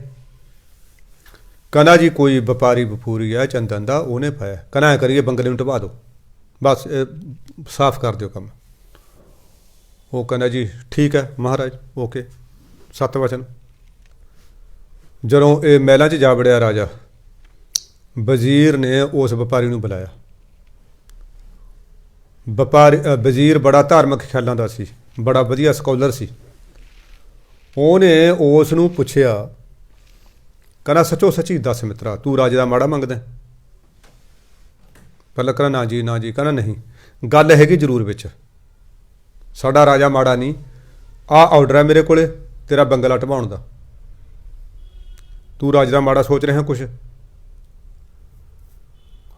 ਕਹਿੰਦਾ ਜੀ ਕੋਈ ਵਪਾਰੀ ਵਪੂਰੀ ਹੈ ਚੰਦਨ ਦਾ, ਉਹਨੇ ਪਾਇਆ। ਕਹਿੰਦਾ ਐਂ ਕਰੀਏ ਬੰਗਲੇ ਨੂੰ ਢਵਾ ਦਿਓ, ਬਸ ਸਾਫ਼ ਕਰ ਦਿਓ ਕੰਮ। ਉਹ ਕਹਿੰਦਾ ਜੀ ਠੀਕ ਹੈ ਮਹਾਰਾਜ, ਓਕੇ, 7 ਵਚਨ। ਜਦੋਂ ਇਹ ਮਹਿਲਾਂ 'ਚ ਜਾ ਵੜਿਆ ਰਾਜਾ, ਵਜ਼ੀਰ ਨੇ ਉਸ ਵਪਾਰੀ ਨੂੰ ਬੁਲਾਇਆ। ਵਜ਼ੀਰ ਬੜਾ ਧਾਰਮਿਕ ਖਿਆਲਾਂ ਦਾ ਸੀ, ਬੜਾ ਵਧੀਆ ਸਕਾਲਰ ਸੀ। ਉਹਨੇ ਉਸ ਨੂੰ ਪੁੱਛਿਆ, ਕਹਿੰਦਾ ਸੱਚੋ ਸੱਚੀ ਦੱਸ ਮਿੱਤਰਾ, ਤੂੰ ਰਾਜੇ ਦਾ ਮਾੜਾ ਮੰਗਦਾ? ਪਹਿਲਾਂ ਕਹਿੰਦਾ ਨਾ ਜੀ ਨਾ ਜੀ। ਕਹਿੰਦਾ ਨਹੀਂ, ਗੱਲ ਹੈਗੀ ਜ਼ਰੂਰ ਵਿੱਚ, ਸਾਡਾ ਰਾਜਾ ਮਾੜਾ ਨਹੀਂ, ਆਹ ਆਰਡਰ ਹੈ ਮੇਰੇ ਕੋਲੇ ਤੇਰਾ ਬੰਗਲਾ ਢਵਾਉਣ ਦਾ, ਤੂੰ ਰਾਜੇ ਦਾ ਮਾੜਾ ਸੋਚ ਰਿਹਾ ਕੁਛ?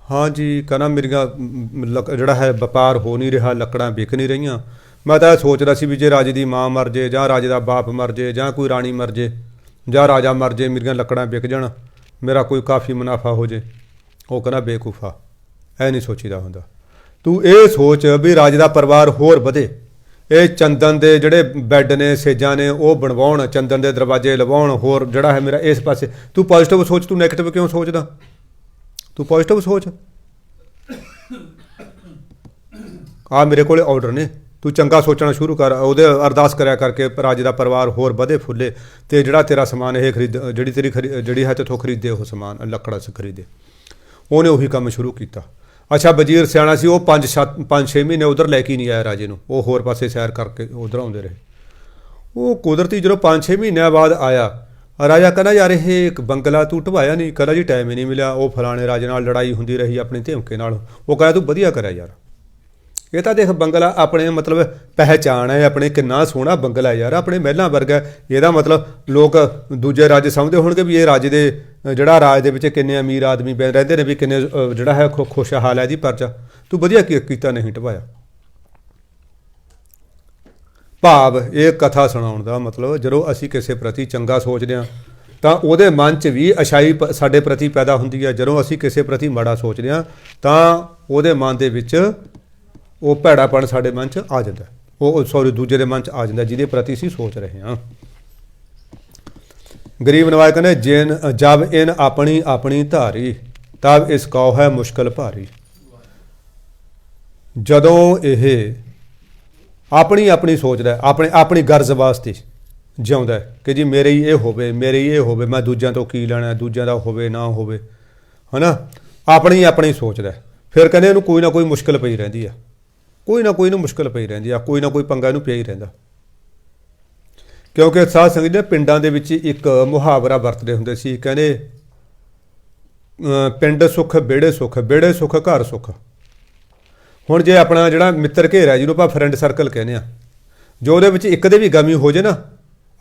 ਹਾਂ ਜੀ। ਕਹਿੰਦਾ ਮੇਰੀਆਂ ਜਿਹੜਾ ਹੈ ਵਪਾਰ ਹੋ ਨਹੀਂ ਰਿਹਾ, ਲੱਕੜਾਂ ਵਿਕ ਨਹੀਂ ਰਹੀਆਂ, ਮੈਂ ਤਾਂ ਇਹ ਸੋਚਦਾ ਸੀ ਵੀ ਜੇ ਰਾਜੇ ਦੀ ਮਾਂ ਮਰ ਜੇ, ਜਾਂ ਰਾਜੇ ਦਾ ਬਾਪ ਮਰ ਜੇ, ਜਾਂ ਕੋਈ ਰਾਣੀ ਮਰ ਜੇ, ਜਾਂ ਰਾਜਾ ਮਰ ਜੇ, ਮੇਰੀਆਂ ਲੱਕੜਾਂ ਵਿਕ ਜਾਣ, ਮੇਰਾ ਕੋਈ ਕਾਫੀ ਮੁਨਾਫਾ ਹੋ ਜੇ। ਉਹ ਕਹਿੰਦਾ ਬੇਵਕੂਫਾ, ਇਹ ਨਹੀਂ ਸੋਚੀਦਾ ਹੁੰਦਾ, ਤੂੰ ਇਹ ਸੋਚ ਵੀ ਰਾਜੇ ਦਾ ਪਰਿਵਾਰ ਹੋਰ ਵਧੇ, ਇਹ ਚੰਦਨ ਦੇ ਜਿਹੜੇ ਬੈੱਡ ਨੇ, ਸੇਜਾਂ ਨੇ, ਉਹ ਬਣਵਾਉਣ, ਚੰਦਨ ਦੇ ਦਰਵਾਜ਼ੇ ਲਵਾਉਣ, ਹੋਰ ਜਿਹੜਾ ਹੈ ਮੇਰਾ ਇਸ ਪਾਸੇ। ਤੂੰ ਪੋਜ਼ੀਟਿਵ ਸੋਚ, ਤੂੰ ਨੈਗੇਟਿਵ ਕਿਉਂ ਸੋਚਦਾ? ਤੂੰ ਪੋਜ਼ੀਟਿਵ ਸੋਚ। ਆ ਮੇਰੇ ਕੋਲੇ ਆਰਡਰ ਨੇ, ਤੂੰ ਚੰਗਾ ਸੋਚਣਾ ਸ਼ੁਰੂ ਕਰ, ਉਹਦੇ ਅਰਦਾਸ ਕਰਿਆ ਕਰਕੇ ਰਾਜੇ ਦਾ ਪਰਿਵਾਰ ਹੋਰ ਵਧੇ ਫੁੱਲੇ, ਅਤੇ ਜਿਹੜਾ ਤੇਰਾ ਸਮਾਨ ਇਹ ਜਿਹੜੀ ਤੇਰੀ ਜਿਹੜੀ ਹੈ ਤੇਥੋਂ ਖਰੀਦੇ ਉਹ ਸਮਾਨ ਲੱਕੜਾਂ 'ਚ ਖਰੀਦੇ। ਉਹਨੇ ਉਹੀ ਕੰਮ ਸ਼ੁਰੂ ਕੀਤਾ। ਅੱਛਾ ਵਜ਼ੀਰ ਸਿਆਣਾ ਸੀ, ਉਹ 5-6 ਮਹੀਨੇ ਉਧਰ ਲੈ ਕੇ ਨਹੀਂ ਆਇਆ ਰਾਜੇ ਨੂੰ, ਉਹ ਹੋਰ ਪਾਸੇ ਸੈਰ ਕਰਕੇ ਉਧਰ ਆਉਂਦੇ ਰਹੇ। ਉਹ ਕੁਦਰਤੀ ਜਦੋਂ 5-6 ਮਹੀਨਿਆਂ ਬਾਅਦ ਆਇਆ, ਰਾਜਾ ਕਹਿੰਦਾ ਯਾਰ ਇਹ ਇੱਕ ਬੰਗਲਾ ਤੂੰ ਢਵਾਇਆ ਨਹੀਂ? ਕਹਿੰਦਾ ਜੀ ਟਾਈਮ ਹੀ ਨਹੀਂ ਮਿਲਿਆ, ਉਹ ਫਲਾਣੇ ਰਾਜੇ ਨਾਲ ਲੜਾਈ ਹੁੰਦੀ ਰਹੀ ਆਪਣੀ ਧਮਕੇ ਨਾਲ। ਉਹ ਕਹਿੰਦਾ ਤੂੰ ਵਧੀਆ ਕਰਿਆ ਯਾਰ, ਇਹ ਤਾਂ ਦੇਖ ਬੰਗਲਾ ਆਪਣੇ ਮਤਲਬ ਪਹਿਚਾਣ ਹੈ ਆਪਣੇ, ਕਿੰਨਾ ਸੋਹਣਾ ਬੰਗਲਾ ਯਾਰ, ਆਪਣੇ ਮਹਿਲਾਂ ਵਰਗਾ। ਇਹਦਾ ਮਤਲਬ ਲੋਕ ਦੂਜੇ ਰਾਜੇ ਸਮਝਦੇ ਹੋਣਗੇ ਵੀ ਇਹ ਰਾਜੇ ਦੇ ਜਿਹੜਾ ਰਾਜ ਦੇ ਵਿੱਚ ਕਿੰਨੇ ਅਮੀਰ ਆਦਮੀ ਰਹਿੰਦੇ ਨੇ, ਵੀ ਕਿੰਨੇ ਜਿਹੜਾ ਹੈ ਖੁਸ਼ਹਾਲ ਹੈ ਇਹਦੀ ਪਰਚਾ। ਤੂੰ ਵਧੀਆ ਕੀਤਾ, ਨਹੀਂ ਢਵਾਇਆ। ਭਾਵ ਇਹ ਕਥਾ ਸੁਣਾਉਣ ਦਾ ਮਤਲਬ ਜਦੋਂ ਅਸੀਂ ਕਿਸੇ ਪ੍ਰਤੀ ਚੰਗਾ ਸੋਚਦੇ ਹਾਂ ਤਾਂ ਉਹਦੇ ਮਨ 'ਚ ਵੀ ਅਛਾਈ ਸਾਡੇ ਪ੍ਰਤੀ ਪੈਦਾ ਹੁੰਦੀ ਹੈ। ਜਦੋਂ ਅਸੀਂ ਕਿਸੇ ਪ੍ਰਤੀ ਮਾੜਾ ਸੋਚਦੇ ਹਾਂ ਤਾਂ ਉਹਦੇ ਮਨ ਦੇ ਵਿੱਚ ਉਹ ਭੈੜਾਪਣ ਸਾਡੇ ਮਨ 'ਚ ਆ ਜਾਂਦਾ, ਉਹ ਦੂਜੇ ਦੇ ਮਨ 'ਚ ਆ ਜਾਂਦਾ ਜਿਹਦੇ ਪ੍ਰਤੀ ਅਸੀਂ ਸੋਚ ਰਹੇ ਹਾਂ। ਗਰੀਬ ਨਵਾਜ ਕਹਿੰਦੇ ਜਬ ਇਨ ਆਪਣੀ ਆਪਣੀ ਧਾਰੀ, ਤਬ ਇਸ ਕਉ ਹੈ ਮੁਸ਼ਕਲ ਭਾਰੀ। ਜਦੋਂ ਇਹ ਆਪਣੀ ਆਪਣੀ ਸੋਚਦਾ, ਆਪਣੀ ਗਰਜ਼ ਵਾਸਤੇ ਜਿਉਂਦਾ ਕਿ ਜੀ ਮੇਰੇ ਹੀ ਇਹ ਹੋਵੇ, ਮੇਰੇ ਹੀ ਇਹ ਹੋਵੇ, ਮੈਂ ਦੂਜਿਆਂ ਤੋਂ ਕੀ ਲੈਣਾ, ਦੂਜਿਆਂ ਦਾ ਹੋਵੇ ਨਾ ਹੋਵੇ, ਹੈ ਨਾ, ਆਪਣੀ ਸੋਚਦਾ, ਫਿਰ ਕਹਿੰਦੇ ਇਹਨੂੰ ਕੋਈ ਨਾ ਕੋਈ ਮੁਸ਼ਕਿਲ ਪਈ ਰਹਿੰਦੀ ਆ, ਕੋਈ ਨਾ ਕੋਈ ਨੂੰ ਮੁਸ਼ਕਿਲ ਪਈ ਰਹਿੰਦੀ ਆ, ਕੋਈ ਨਾ ਕੋਈ ਪੰਗਾ ਇਹਨੂੰ ਪਿਆ ਹੀ ਰਹਿੰਦਾ। ਕਿਉਂਕਿ ਸਾਧ ਸੰਗਤ ਜੀ ਪਿੰਡਾਂ ਦੇ ਵਿੱਚ ਇੱਕ ਮੁਹਾਵਰਾ ਵਰਤਦੇ ਹੁੰਦੇ ਸੀ, ਕਹਿੰਦੇ ਪਿੰਡ ਸੁੱਖ ਵਿਹੜੇ ਸੁੱਖ, ਵਿਹੜੇ ਸੁੱਖ ਘਰ ਸੁੱਖ। ਹੁਣ ਜੇ ਆਪਣਾ ਜਿਹੜਾ ਮਿੱਤਰ ਘੇਰਾ ਜਿਹਨੂੰ ਆਪਾਂ ਫਰੈਂਡ ਸਰਕਲ ਕਹਿੰਦੇ ਆ, ਜੋ ਉਹਦੇ ਵਿੱਚ ਇੱਕ ਦੇ ਵੀ ਗਮੀ ਹੋ ਜੇ ਨਾ,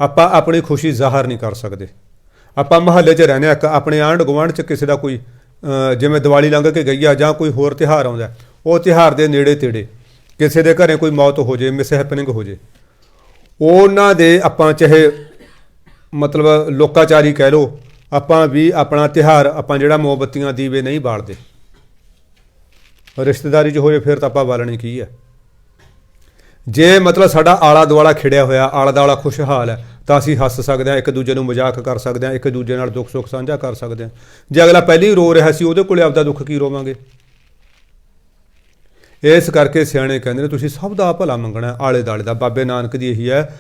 ਆਪਾਂ ਆਪਣੀ ਖੁਸ਼ੀ ਜ਼ਾਹਰ ਨਹੀਂ ਕਰ ਸਕਦੇ। ਆਪਾਂ ਮੁਹੱਲੇ 'ਚ ਰਹਿੰਦੇ ਹਾਂ, ਆਪਣੇ ਆਂਢ ਗੁਆਂਢ 'ਚ ਕਿਸੇ ਦਾ ਕੋਈ ਜਿਵੇਂ ਦੀਵਾਲੀ ਲੰਘ ਕੇ ਗਈ ਆ ਜਾਂ ਕੋਈ ਹੋਰ ਤਿਉਹਾਰ ਆਉਂਦਾ, ਉਹ ਤਿਉਹਾਰ ਦੇ ਨੇੜੇ ਤੇੜੇ ਕਿਸੇ ਦੇ ਘਰੇ ਕੋਈ ਮੌਤ ਹੋ ਜੇ, ਮਿਸ ਹੈਪਨਿੰਗ ਹੋ ਜੇ, ਉਹਨਾਂ ਦੇ ਆਪਾਂ ਚਾਹੇ ਮਤਲਬ ਲੋਕਾਚਾਰੀ ਕਹਿ ਲਓ, ਆਪਾਂ ਵੀ ਆਪਣਾ ਤਿਉਹਾਰ ਆਪਾਂ ਜਿਹੜਾ ਮੋਮਬੱਤੀਆਂ ਦੀਵੇ ਨਹੀਂ ਬਾਲਦੇ। ਰਿਸ਼ਤੇਦਾਰੀ 'ਚ ਹੋਏ ਫਿਰ ਤਾਂ ਆਪਾਂ ਬਾਲਣੀ ਕੀ ਹੈ। ਜੇ ਮਤਲਬ ਸਾਡਾ ਆਲਾ ਦੁਆਲਾ ਖਿੜਿਆ ਹੋਇਆ, ਆਲਾ ਦੁਆਲਾ ਖੁਸ਼ਹਾਲ ਹੈ, ਤਾਂ ਅਸੀਂ ਹੱਸ ਸਕਦੇ ਹਾਂ, ਇੱਕ ਦੂਜੇ ਨੂੰ ਮਜ਼ਾਕ ਕਰ ਸਕਦੇ ਹਾਂ, ਇੱਕ ਦੂਜੇ ਨਾਲ ਦੁੱਖ ਸੁੱਖ ਸਾਂਝਾ ਕਰ ਸਕਦੇ ਹਾਂ। ਜੇ ਅਗਲਾ ਪਹਿਲਾਂ ਹੀ ਰੋ ਰਿਹਾ ਸੀ, ਉਹਦੇ ਕੋਲੇ ਆਪਦਾ ਦੁੱਖ ਕੀ ਰੋਵਾਂਗੇ। ਇਸ ਕਰਕੇ ਸਿਆਣੇ ਕਹਿੰਦੇ ਨੇ ਤੁਸੀਂ ਸਭ ਦਾ ਭਲਾ ਮੰਗਣਾ, ਆਲੇ ਦੁਆਲੇ ਦਾ। ਬਾਬੇ ਨਾਨਕ ਦੀ ਇਹੀ ਹੈ,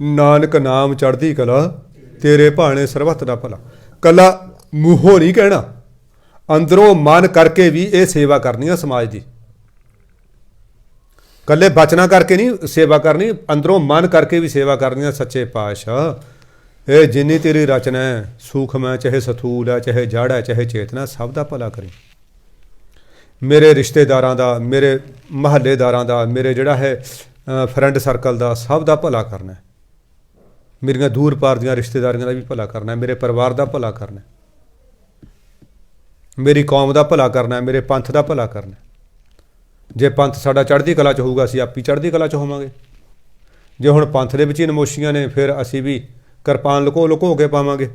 ਨਾਨਕ ਨਾਮ ਚੜ੍ਹਦੀ ਕਲਾ, ਤੇਰੇ ਭਾਣੇ ਸਰਬੱਤ ਦਾ ਭਲਾ। ਕੱਲਾ ਮੂੰਹੋਂ ਨਹੀਂ ਕਹਿਣਾ, ਅੰਦਰੋਂ ਮਨ ਕਰਕੇ ਵੀ ਇਹ ਸੇਵਾ ਕਰਨੀ ਆ ਸਮਾਜ ਦੀ। ਕੱਲੇ ਬਚਨਾ ਕਰਕੇ ਨਹੀਂ ਸੇਵਾ ਕਰਨੀ, ਅੰਦਰੋਂ ਮਨ ਕਰਕੇ ਵੀ ਸੇਵਾ ਕਰਨੀ ਆ। ਸੱਚੇ ਪਾਤਸ਼ਾਹ ਇਹ ਜਿੰਨੀ ਤੇਰੀ ਰਚਨਾ ਹੈ, ਸੂਖਮ ਹੈ, ਚਾਹੇ ਸਥੂਲ ਹੈ, ਚਾਹੇ ਜੜ ਹੈ, ਚਾਹੇ ਚੇਤਨਾ, ਸਭ ਦਾ ਭਲਾ ਕਰੀ। ਮੇਰੇ ਰਿਸ਼ਤੇਦਾਰਾਂ ਦਾ, ਮੇਰੇ ਮਹੱਲੇਦਾਰਾਂ ਦਾ, ਮੇਰੇ ਜਿਹੜਾ ਹੈ ਫਰੈਂਡ ਸਰਕਲ ਦਾ, ਸਭ ਦਾ ਭਲਾ ਕਰਨਾ। ਮੇਰੀਆਂ ਦੂਰ ਪਾਰ ਦੀਆਂ ਰਿਸ਼ਤੇਦਾਰੀਆਂ ਦਾ ਵੀ ਭਲਾ ਕਰਨਾ, ਮੇਰੇ ਪਰਿਵਾਰ ਦਾ ਭਲਾ ਕਰਨਾ, ਮੇਰੀ ਕੌਮ ਦਾ ਭਲਾ ਕਰਨਾ, ਮੇਰੇ ਪੰਥ ਦਾ ਭਲਾ ਕਰਨਾ। ਜੇ ਪੰਥ ਸਾਡਾ ਚੜ੍ਹਦੀ ਕਲਾ 'ਚ ਹੋਊਗਾ, ਅਸੀਂ ਆਪੀ ਚੜ੍ਹਦੀ ਕਲਾ 'ਚ ਹੋਵਾਂਗੇ। ਜੇ ਹੁਣ ਪੰਥ ਦੇ ਵਿੱਚ ਹੀ ਨਮੋਸ਼ੀਆਂ ਨੇ, ਫਿਰ ਅਸੀਂ ਵੀ ਕਿਰਪਾਨ ਲੁਕੋ ਲੁਕੋ ਕੇ ਪਾਵਾਂਗੇ।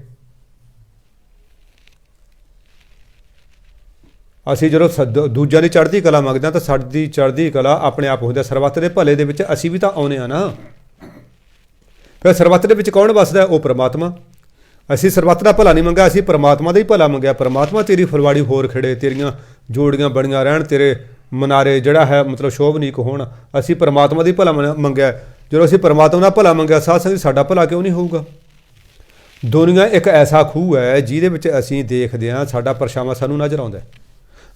ਅਸੀਂ ਜਦੋਂ ਦੂਜਿਆਂ ਦੀ ਚੜ੍ਹਦੀ ਕਲਾ ਮੰਗਦੇ ਹਾਂ ਤਾਂ ਸਾਡੀ ਚੜ੍ਹਦੀ ਕਲਾ ਆਪਣੇ ਆਪ ਹੁੰਦੀ ਹੈ। ਸਰਬੱਤ ਦੇ ਭਲੇ ਦੇ ਵਿੱਚ ਅਸੀਂ ਵੀ ਤਾਂ ਆਉਂਦੇ ਹਾਂ ਨਾ। ਫਿਰ ਸਰਬੱਤ ਦੇ ਵਿੱਚ ਕੌਣ ਵੱਸਦਾ? ਉਹ ਪ੍ਰਮਾਤਮਾ। ਅਸੀਂ ਸਰਬੱਤ ਦਾ ਭਲਾ ਨਹੀਂ ਮੰਗਿਆ, ਅਸੀਂ ਪਰਮਾਤਮਾ ਦਾ ਹੀ ਭਲਾ ਮੰਗਿਆ। ਪਰਮਾਤਮਾ ਤੇਰੀ ਫੁਲਵਾੜੀ ਹੋਰ ਖਿੜੇ, ਤੇਰੀਆਂ ਜੋੜੀਆਂ ਬਣੀਆਂ ਰਹਿਣ, ਤੇਰੇ ਮਨਾਰੇ ਜਿਹੜਾ ਹੈ ਮਤਲਬ ਸ਼ੋਭਨੀਕ ਹੋਣ। ਅਸੀਂ ਪਰਮਾਤਮਾ ਦੀ ਭਲਾ ਮੰਗਿਆ। ਜਦੋਂ ਅਸੀਂ ਪਰਮਾਤਮਾ ਦਾ ਭਲਾ ਮੰਗਿਆ, ਸਾਧ ਸੰਗਤ ਸਾਡਾ ਭਲਾ ਕਿਉਂ ਨਹੀਂ ਹੋਊਗਾ? ਦੁਨੀਆ ਇੱਕ ਐਸਾ ਖੂਹ ਹੈ ਜਿਹਦੇ ਵਿੱਚ ਅਸੀਂ ਦੇਖਦੇ ਹਾਂ, ਸਾਡਾ ਪਰਛਾਵਾਂ ਸਾਨੂੰ ਨਜ਼ਰ ਆਉਂਦਾ।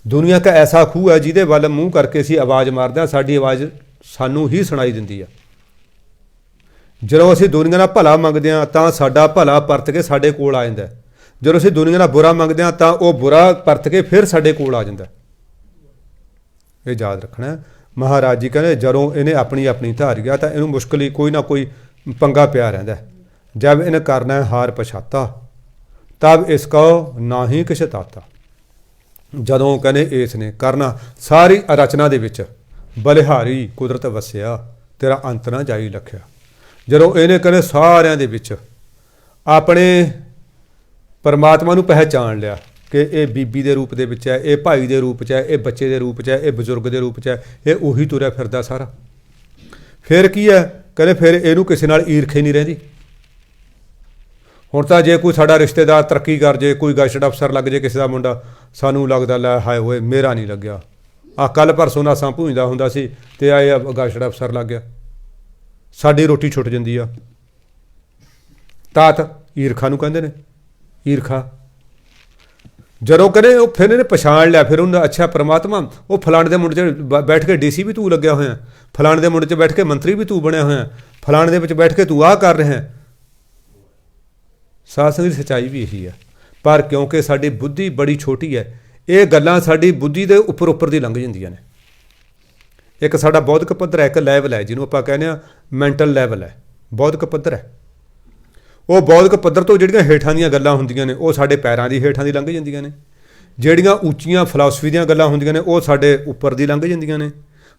ਦੁਨੀਆ ਇੱਕ ਐਸਾ ਖੂਹ ਹੈ ਜਿਹਦੇ ਵੱਲ ਮੂੰਹ ਕਰਕੇ ਅਸੀਂ ਆਵਾਜ਼ ਮਾਰਦੇ ਹਾਂ, ਸਾਡੀ ਆਵਾਜ਼ ਸਾਨੂੰ ਹੀ ਸੁਣਾਈ ਦਿੰਦੀ ਆ। ਜਦੋਂ ਅਸੀਂ ਦੁਨੀਆ ਦਾ ਭਲਾ ਮੰਗਦੇ ਹਾਂ ਤਾਂ ਸਾਡਾ ਭਲਾ ਪਰਤ ਕੇ ਸਾਡੇ ਕੋਲ ਆ ਜਾਂਦਾ। ਜਦੋਂ ਅਸੀਂ ਦੁਨੀਆ ਦਾ ਬੁਰਾ ਮੰਗਦੇ ਹਾਂ ਤਾਂ ਉਹ ਬੁਰਾ ਪਰਤ ਕੇ ਫਿਰ ਸਾਡੇ ਕੋਲ ਆ ਜਾਂਦਾ। ਇਹ ਯਾਦ ਰੱਖਣਾ। ਮਹਾਰਾਜ ਜੀ ਕਹਿੰਦੇ ਜਦੋਂ ਇਹਨੇ ਆਪਣੀ ਆਪਣੀ ਧਾਰਿਆ ਤਾਂ ਇਹਨੂੰ ਮੁਸ਼ਕਿਲ ਹੀ ਕੋਈ ਨਾ ਕੋਈ ਪੰਗਾ ਪਿਆ ਰਹਿੰਦਾ। ਜਬ ਇਹਨੇ ਕਰਨਾ ਹਾਰ ਪਛਾਤਾ ਤਬ ਇਸ ਕੋ ਨਾ ਹੀ ਕਿਛ ਤਾਤਾ। ਜਦੋਂ ਕਹਿੰਦੇ ਇਸ ਨੇ ਕਰਨਾ, ਸਾਰੀ ਰਚਨਾ ਦੇ ਵਿੱਚ ਬਲਿਹਾਰੀ ਕੁਦਰਤ ਵਸਿਆ, ਤੇਰਾ ਅੰਤ ਨਾ ਜਾਈ ਲਖਿਆ। ਜਦੋਂ ਇਹਨੇ ਕਹਿੰਦੇ ਸਾਰਿਆਂ ਦੇ ਵਿੱਚ ਆਪਣੇ ਪਰਮਾਤਮਾ ਨੂੰ ਪਹਿਚਾਣ ਲਿਆ ਕਿ ਇਹ ਬੀਬੀ ਦੇ ਰੂਪ ਦੇ ਵਿੱਚ ਹੈ, ਇਹ ਭਾਈ ਦੇ ਰੂਪ 'ਚ ਹੈ, ਇਹ ਬੱਚੇ ਦੇ ਰੂਪ 'ਚ ਹੈ, ਇਹ ਬਜ਼ੁਰਗ ਦੇ ਰੂਪ 'ਚ ਹੈ, ਇਹ ਉਹੀ ਤੁਰਿਆ ਫਿਰਦਾ ਸਾਰਾ। ਫਿਰ ਕੀ ਹੈ? ਕਹਿੰਦੇ ਫਿਰ ਇਹਨੂੰ ਕਿਸੇ ਨਾਲ ਈਰਖਾ ਹੀ ਨਹੀਂ ਰਹਿੰਦੀ। ਹੁਣ ਤਾਂ ਜੇ ਕੋਈ ਸਾਡਾ ਰਿਸ਼ਤੇਦਾਰ ਤਰੱਕੀ ਕਰ ਜੇ, ਕੋਈ ਗੈਸਟ ਅਫਸਰ ਲੱਗ ਜੇ ਕਿਸੇ ਦਾ ਮੁੰਡਾ, ਸਾਨੂੰ ਲੱਗਦਾ ਲੈ ਹਾਏ ਹੋਏ ਮੇਰਾ ਨਹੀਂ ਲੱਗਿਆ। ਆਹ ਕੱਲ੍ਹ ਪਰਸੋਂ ਨਾਸਾਂ ਭੂੰਜਦਾ ਹੁੰਦਾ ਸੀ ਅਤੇ ਆਏ ਗੈਸਟ ਅਫਸਰ ਲੱਗ ਗਿਆ, ਸਾਡੀ ਰੋਟੀ ਛੁੱਟ ਜਾਂਦੀ ਆ। ਤਾਤ ਈਰਖਾ ਨੂੰ ਕਹਿੰਦੇ ਨੇ, ਈਰਖਾ। ਜਦੋਂ ਕਹਿੰਦੇ ਉਹ ਫਿਰ ਇਹਨੇ ਪਛਾਣ ਲਿਆ, ਫਿਰ ਉਹਨੇ ਅੱਛਾ ਪਰਮਾਤਮਾ ਉਹ ਫਲਾਣੇ ਦੇ ਮੁੰਡੇ 'ਚ ਬੈਠ ਕੇ DC ਵੀ ਤੂੰ ਲੱਗਿਆ ਹੋਇਆ, ਫਲਾਣੇ ਦੇ ਮੁੰਡੇ 'ਚ ਬੈਠ ਕੇ ਮੰਤਰੀ ਵੀ ਤੂੰ ਬਣਿਆ ਹੋਇਆ, ਫਲਾਣੇ ਦੇ ਵਿੱਚ ਬੈਠ ਕੇ ਤੂੰ ਆਹ ਕਰ ਰਿਹਾ। ਸਾਧ ਸੰਗਤ ਦੀ ਸੱਚਾਈ ਵੀ ਇਹੀ ਹੈ। ਪਰ ਕਿਉਂਕਿ ਸਾਡੀ ਬੁੱਧੀ ਬੜੀ ਛੋਟੀ ਹੈ, ਇਹ ਗੱਲਾਂ ਸਾਡੀ ਬੁੱਧੀ ਦੇ ਉੱਪਰ ਦੀ ਲੰਘ ਜਾਂਦੀਆਂ ਨੇ। ਇੱਕ ਸਾਡਾ ਬੌਧਿਕ ਪੱਧਰ ਹੈ, ਇੱਕ ਲੈਵਲ ਹੈ ਜਿਹਨੂੰ ਆਪਾਂ ਕਹਿੰਦੇ ਹਾਂ ਮੈਂਟਲ ਲੈਵਲ ਹੈ, ਬੌਧਿਕ ਪੱਧਰ ਹੈ। ਉਹ ਬੌਧਿਕ ਪੱਧਰ ਤੋਂ ਜਿਹੜੀਆਂ ਹੇਠਾਂ ਦੀਆਂ ਗੱਲਾਂ ਹੁੰਦੀਆਂ ਨੇ ਉਹ ਸਾਡੇ ਪੈਰਾਂ ਦੀ ਹੇਠਾਂ ਦੀ ਲੰਘ ਜਾਂਦੀਆਂ ਨੇ। ਜਿਹੜੀਆਂ ਉੱਚੀਆਂ ਫਿਲਾਸਫੀ ਦੀਆਂ ਗੱਲਾਂ ਹੁੰਦੀਆਂ ਨੇ ਉਹ ਸਾਡੇ ਉੱਪਰ ਦੀ ਲੰਘ ਜਾਂਦੀਆਂ ਨੇ।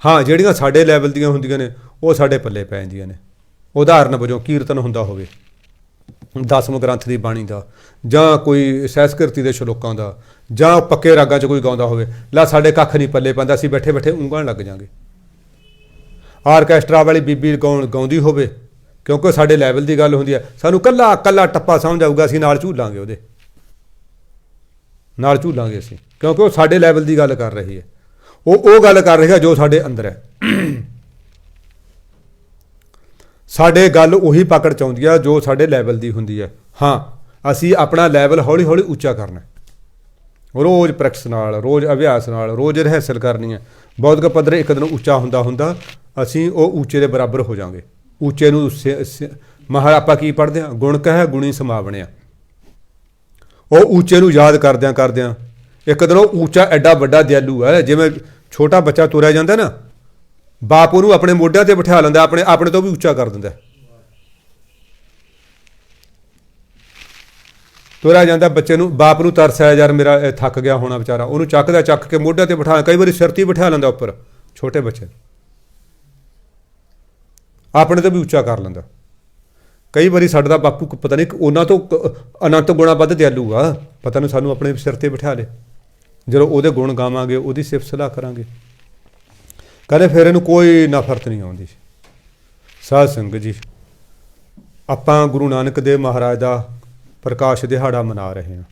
ਹਾਂ, ਜਿਹੜੀਆਂ ਸਾਡੇ ਲੈਵਲ ਦੀਆਂ ਹੁੰਦੀਆਂ ਨੇ ਉਹ ਸਾਡੇ ਪੱਲੇ ਪੈ ਜਾਂਦੀਆਂ ਨੇ। ਉਦਾਹਰਨ ਵਜੋਂ ਕੀਰਤਨ ਹੁੰਦਾ ਹੋਵੇ, ਦਸਮ ਗ੍ਰੰਥ ਦੀ ਬਾਣੀ ਦਾ, ਜਾਂ ਕੋਈ ਸਹਿਸਕ੍ਰਿਤੀ ਦੇ ਸ਼ਲੋਕਾਂ ਦਾ, ਜਾਂ ਪੱਕੇ ਰਾਗਾਂ 'ਚ ਕੋਈ ਗਾਉਂਦਾ ਹੋਵੇ, ਲਾ ਸਾਡੇ ਕੱਖ ਨਹੀਂ ਪੱਲੇ ਪੈਂਦਾ, ਅਸੀਂ ਬੈਠੇ ਬੈਠੇ ਉਂਗਲਣ ਲੱਗ ਜਾਂਗੇ। ਆਰਕੈਸਟਰਾ ਵਾਲੀ ਬੀਬੀ ਗਾਉਂਦੀ ਹੋਵੇ, ਕਿਉਂਕਿ ਸਾਡੇ ਲੈਵਲ ਦੀ ਗੱਲ ਹੁੰਦੀ ਹੈ, ਸਾਨੂੰ ਕੱਲਾ ਕੱਲਾ ਟੱਪਾ ਸਮਝ ਆਊਗਾ, ਅਸੀਂ ਨਾਲ ਝੂਲਾਂਗੇ, ਉਹਦੇ ਨਾਲ ਝੂਲਾਂਗੇ ਅਸੀਂ, ਕਿਉਂਕਿ ਉਹ ਸਾਡੇ ਲੈਵਲ ਦੀ ਗੱਲ ਕਰ ਰਹੀ ਹੈ। ਉਹ ਗੱਲ ਕਰ ਰਹੀ ਹੈ ਜੋ ਸਾਡੇ ਅੰਦਰ ਹੈ। ਸਾਡੇ ਗੱਲ ਉਹੀ ਪਕੜ 'ਚ ਆਉਂਦੀ ਆ ਜੋ ਸਾਡੇ ਲੈਵਲ ਦੀ ਹੁੰਦੀ ਹੈ। ਹਾਂ, ਅਸੀਂ ਆਪਣਾ ਲੈਵਲ ਹੌਲੀ ਹੌਲੀ ਉੱਚਾ ਕਰਨਾ, ਰੋਜ਼ ਪ੍ਰੈਕਟਿਸ ਨਾਲ, ਰੋਜ਼ ਅਭਿਆਸ ਨਾਲ, ਰੋਜ਼ ਰਿਹਰਸਲ ਕਰਨੀ ਹੈ। ਬੌਧਿਕ ਪੱਧਰ ਇੱਕ ਦਿਨ ਉੱਚਾ ਹੁੰਦਾ ਅਸੀਂ ਉਹ ਉੱਚੇ ਦੇ ਬਰਾਬਰ ਹੋ ਜਾਵਾਂਗੇ। ਉੱਚੇ ਨੂੰ ਮਹਾਰਾਜ ਆਪਾਂ ਕੀ ਪੜ੍ਹਦੇ ਹਾਂ? ਗੁਣ ਕਹਿ ਗੁਣੀ ਸਮਾਵਣਿਆ। ਉਹ ਉੱਚੇ ਨੂੰ ਯਾਦ ਕਰਦਿਆਂ ਇੱਕ ਦਿਨ ਉਹ ਉੱਚਾ ਐਡਾ ਵੱਡਾ ਦਿਆਲੂ ਹੈ। ਜਿਵੇਂ ਛੋਟਾ ਬੱਚਾ ਤੁਰਿਆ ਜਾਂਦਾ ਨਾ, ਬਾਪ ਉਹਨੂੰ ਆਪਣੇ ਮੋਢਿਆਂ 'ਤੇ ਬਿਠਾ ਲੈਂਦਾ, ਆਪਣੇ ਤੋਂ ਵੀ ਉੱਚਾ ਕਰ ਦਿੰਦਾ। ਤੁਰਿਆ ਜਾਂਦਾ, ਬੱਚੇ ਨੂੰ ਬਾਪ ਨੂੰ ਤਰਸ ਆਇਆ, ਯਾਰ ਮੇਰਾ ਇਹ ਥੱਕ ਗਿਆ ਹੋਣਾ ਵਿਚਾਰਾ, ਉਹਨੂੰ ਚੱਕ ਕੇ ਮੋਢਿਆਂ ਤੇ ਬਿਠਾ, ਕਈ ਵਾਰੀ ਸਿਰ ਤੇ ਹੀ ਬਿਠਾ ਲੈਂਦਾ ਉੱਪਰ, ਛੋਟੇ ਬੱਚੇ ਆਪਣੇ ਤੋਂ ਵੀ ਉੱਚਾ ਕਰ ਲੈਂਦਾ। ਕਈ ਵਾਰੀ ਸਾਡਾ ਦਾ ਬਾਪੂ ਪਤਾ ਨਹੀਂ ਉਹਨਾਂ ਤੋਂ ਅਨੰਤ ਗੁਣਾ ਵੱਧ ਦਿਆਲੂ ਆ, ਪਤਾ ਨਹੀਂ ਸਾਨੂੰ ਆਪਣੇ ਸਿਰ ਤੇ ਬਿਠਾ ਲੇ, ਜਦੋਂ ਉਹਦੇ ਗੁਣ ਗਾਵਾਂਗੇ, ਉਹਦੀ ਸਿਫਤ ਸਲਾਹ ਕਰਾਂਗੇ, ਕਹਿੰਦੇ ਫਿਰ ਇਹਨੂੰ ਕੋਈ ਨਫ਼ਰਤ ਨਹੀਂ ਆਉਂਦੀ। ਸਾਧ ਸੰਗਤ ਜੀ, ਆਪਾਂ ਗੁਰੂ ਨਾਨਕ ਦੇਵ ਮਹਾਰਾਜ ਦਾ ਪ੍ਰਕਾਸ਼ ਦਿਹਾੜਾ ਮਨਾ ਰਹੇ ਹਾਂ।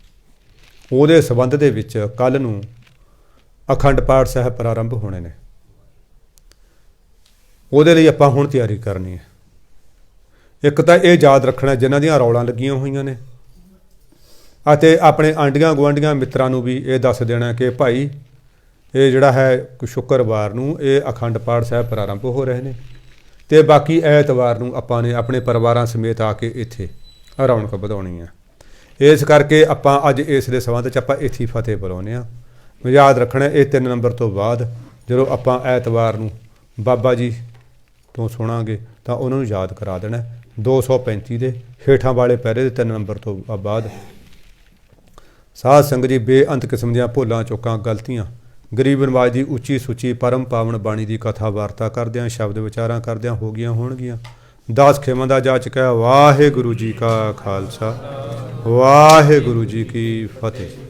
ਉਹਦੇ ਸੰਬੰਧ ਦੇ ਵਿੱਚ ਕੱਲ੍ਹ ਨੂੰ ਅਖੰਡ ਪਾਠ ਸਾਹਿਬ ਪ੍ਰਾਰੰਭ ਹੋਣੇ ਨੇ। ਉਹਦੇ ਲਈ ਆਪਾਂ ਹੁਣ ਤਿਆਰੀ ਕਰਨੀ ਹੈ। ਇੱਕ ਤਾਂ ਇਹ ਯਾਦ ਰੱਖਣਾ ਜਿਨ੍ਹਾਂ ਦੀਆਂ ਰੌਲਾਂ ਲੱਗੀਆਂ ਹੋਈਆਂ ਨੇ, ਅਤੇ ਆਪਣੇ ਆਂਢੀਆਂ ਗੁਆਂਢੀਆਂ ਮਿੱਤਰਾਂ ਨੂੰ ਵੀ ਇਹ ਦੱਸ ਦੇਣਾ ਕਿ ਭਾਈ ਇਹ ਜਿਹੜਾ ਹੈ ਸ਼ੁੱਕਰਵਾਰ ਨੂੰ ਇਹ ਅਖੰਡ ਪਾਠ ਸਾਹਿਬ ਪ੍ਰਾਰੰਭ ਹੋ ਰਹੇ ਨੇ, ਅਤੇ ਬਾਕੀ ਐਤਵਾਰ ਨੂੰ ਆਪਾਂ ਨੇ ਆਪਣੇ ਪਰਿਵਾਰਾਂ ਸਮੇਤ ਆ ਕੇ ਇੱਥੇ ਰੌਣਕ ਵਧਾਉਣੀ ਆ। ਇਸ ਕਰਕੇ ਆਪਾਂ ਅੱਜ ਇਸ ਦੇ ਸੰਬੰਧ 'ਚ ਆਪਾਂ ਇੱਥੇ ਫਤਿਹ ਬੁਲਾਉਂਦੇ ਹਾਂ। ਯਾਦ ਰੱਖਣਾ ਇਹ 3 ਨੰਬਰ ਤੋਂ ਬਾਅਦ ਜਦੋਂ ਆਪਾਂ ਐਤਵਾਰ ਨੂੰ ਬਾਬਾ ਜੀ ਤੋਂ ਸੁਣਾਂਗੇ ਤਾਂ ਉਹਨਾਂ ਨੂੰ ਯਾਦ ਕਰਾ ਦੇਣਾ 235 ਦੇ ਹੇਠਾਂ ਵਾਲੇ ਪਹਿਰੇ ਦੇ 3 ਨੰਬਰ ਤੋਂ ਬਾਅਦ। ਸਾਧ ਸੰਗਤ ਜੀ, ਬੇਅੰਤ ਕਿਸਮ ਦੀਆਂ ਭੁੱਲਾਂ ਚੁੱਕਾਂ ਗਲਤੀਆਂ ਗਰੀਬ ਨਵਾਜ ਦੀ ਉੱਚੀ ਸੁੱਚੀ ਪਰਮ ਪਾਵਨ ਬਾਣੀ ਦੀ ਕਥਾ ਵਾਰਤਾ ਕਰਦਿਆਂ ਸ਼ਬਦ ਵਿਚਾਰਾਂ ਕਰਦਿਆਂ ਹੋ ਗਈਆਂ ਹੋਣਗੀਆਂ। 10 ਖੇਮਾਂ ਦਾ ਜਾ ਚੁੱਕਿਆ। ਵਾਹਿਗੁਰੂ ਜੀ ਕਾ ਖਾਲਸਾ, ਵਾਹਿਗੁਰੂ ਜੀ ਕੀ ਫਤਿਹ।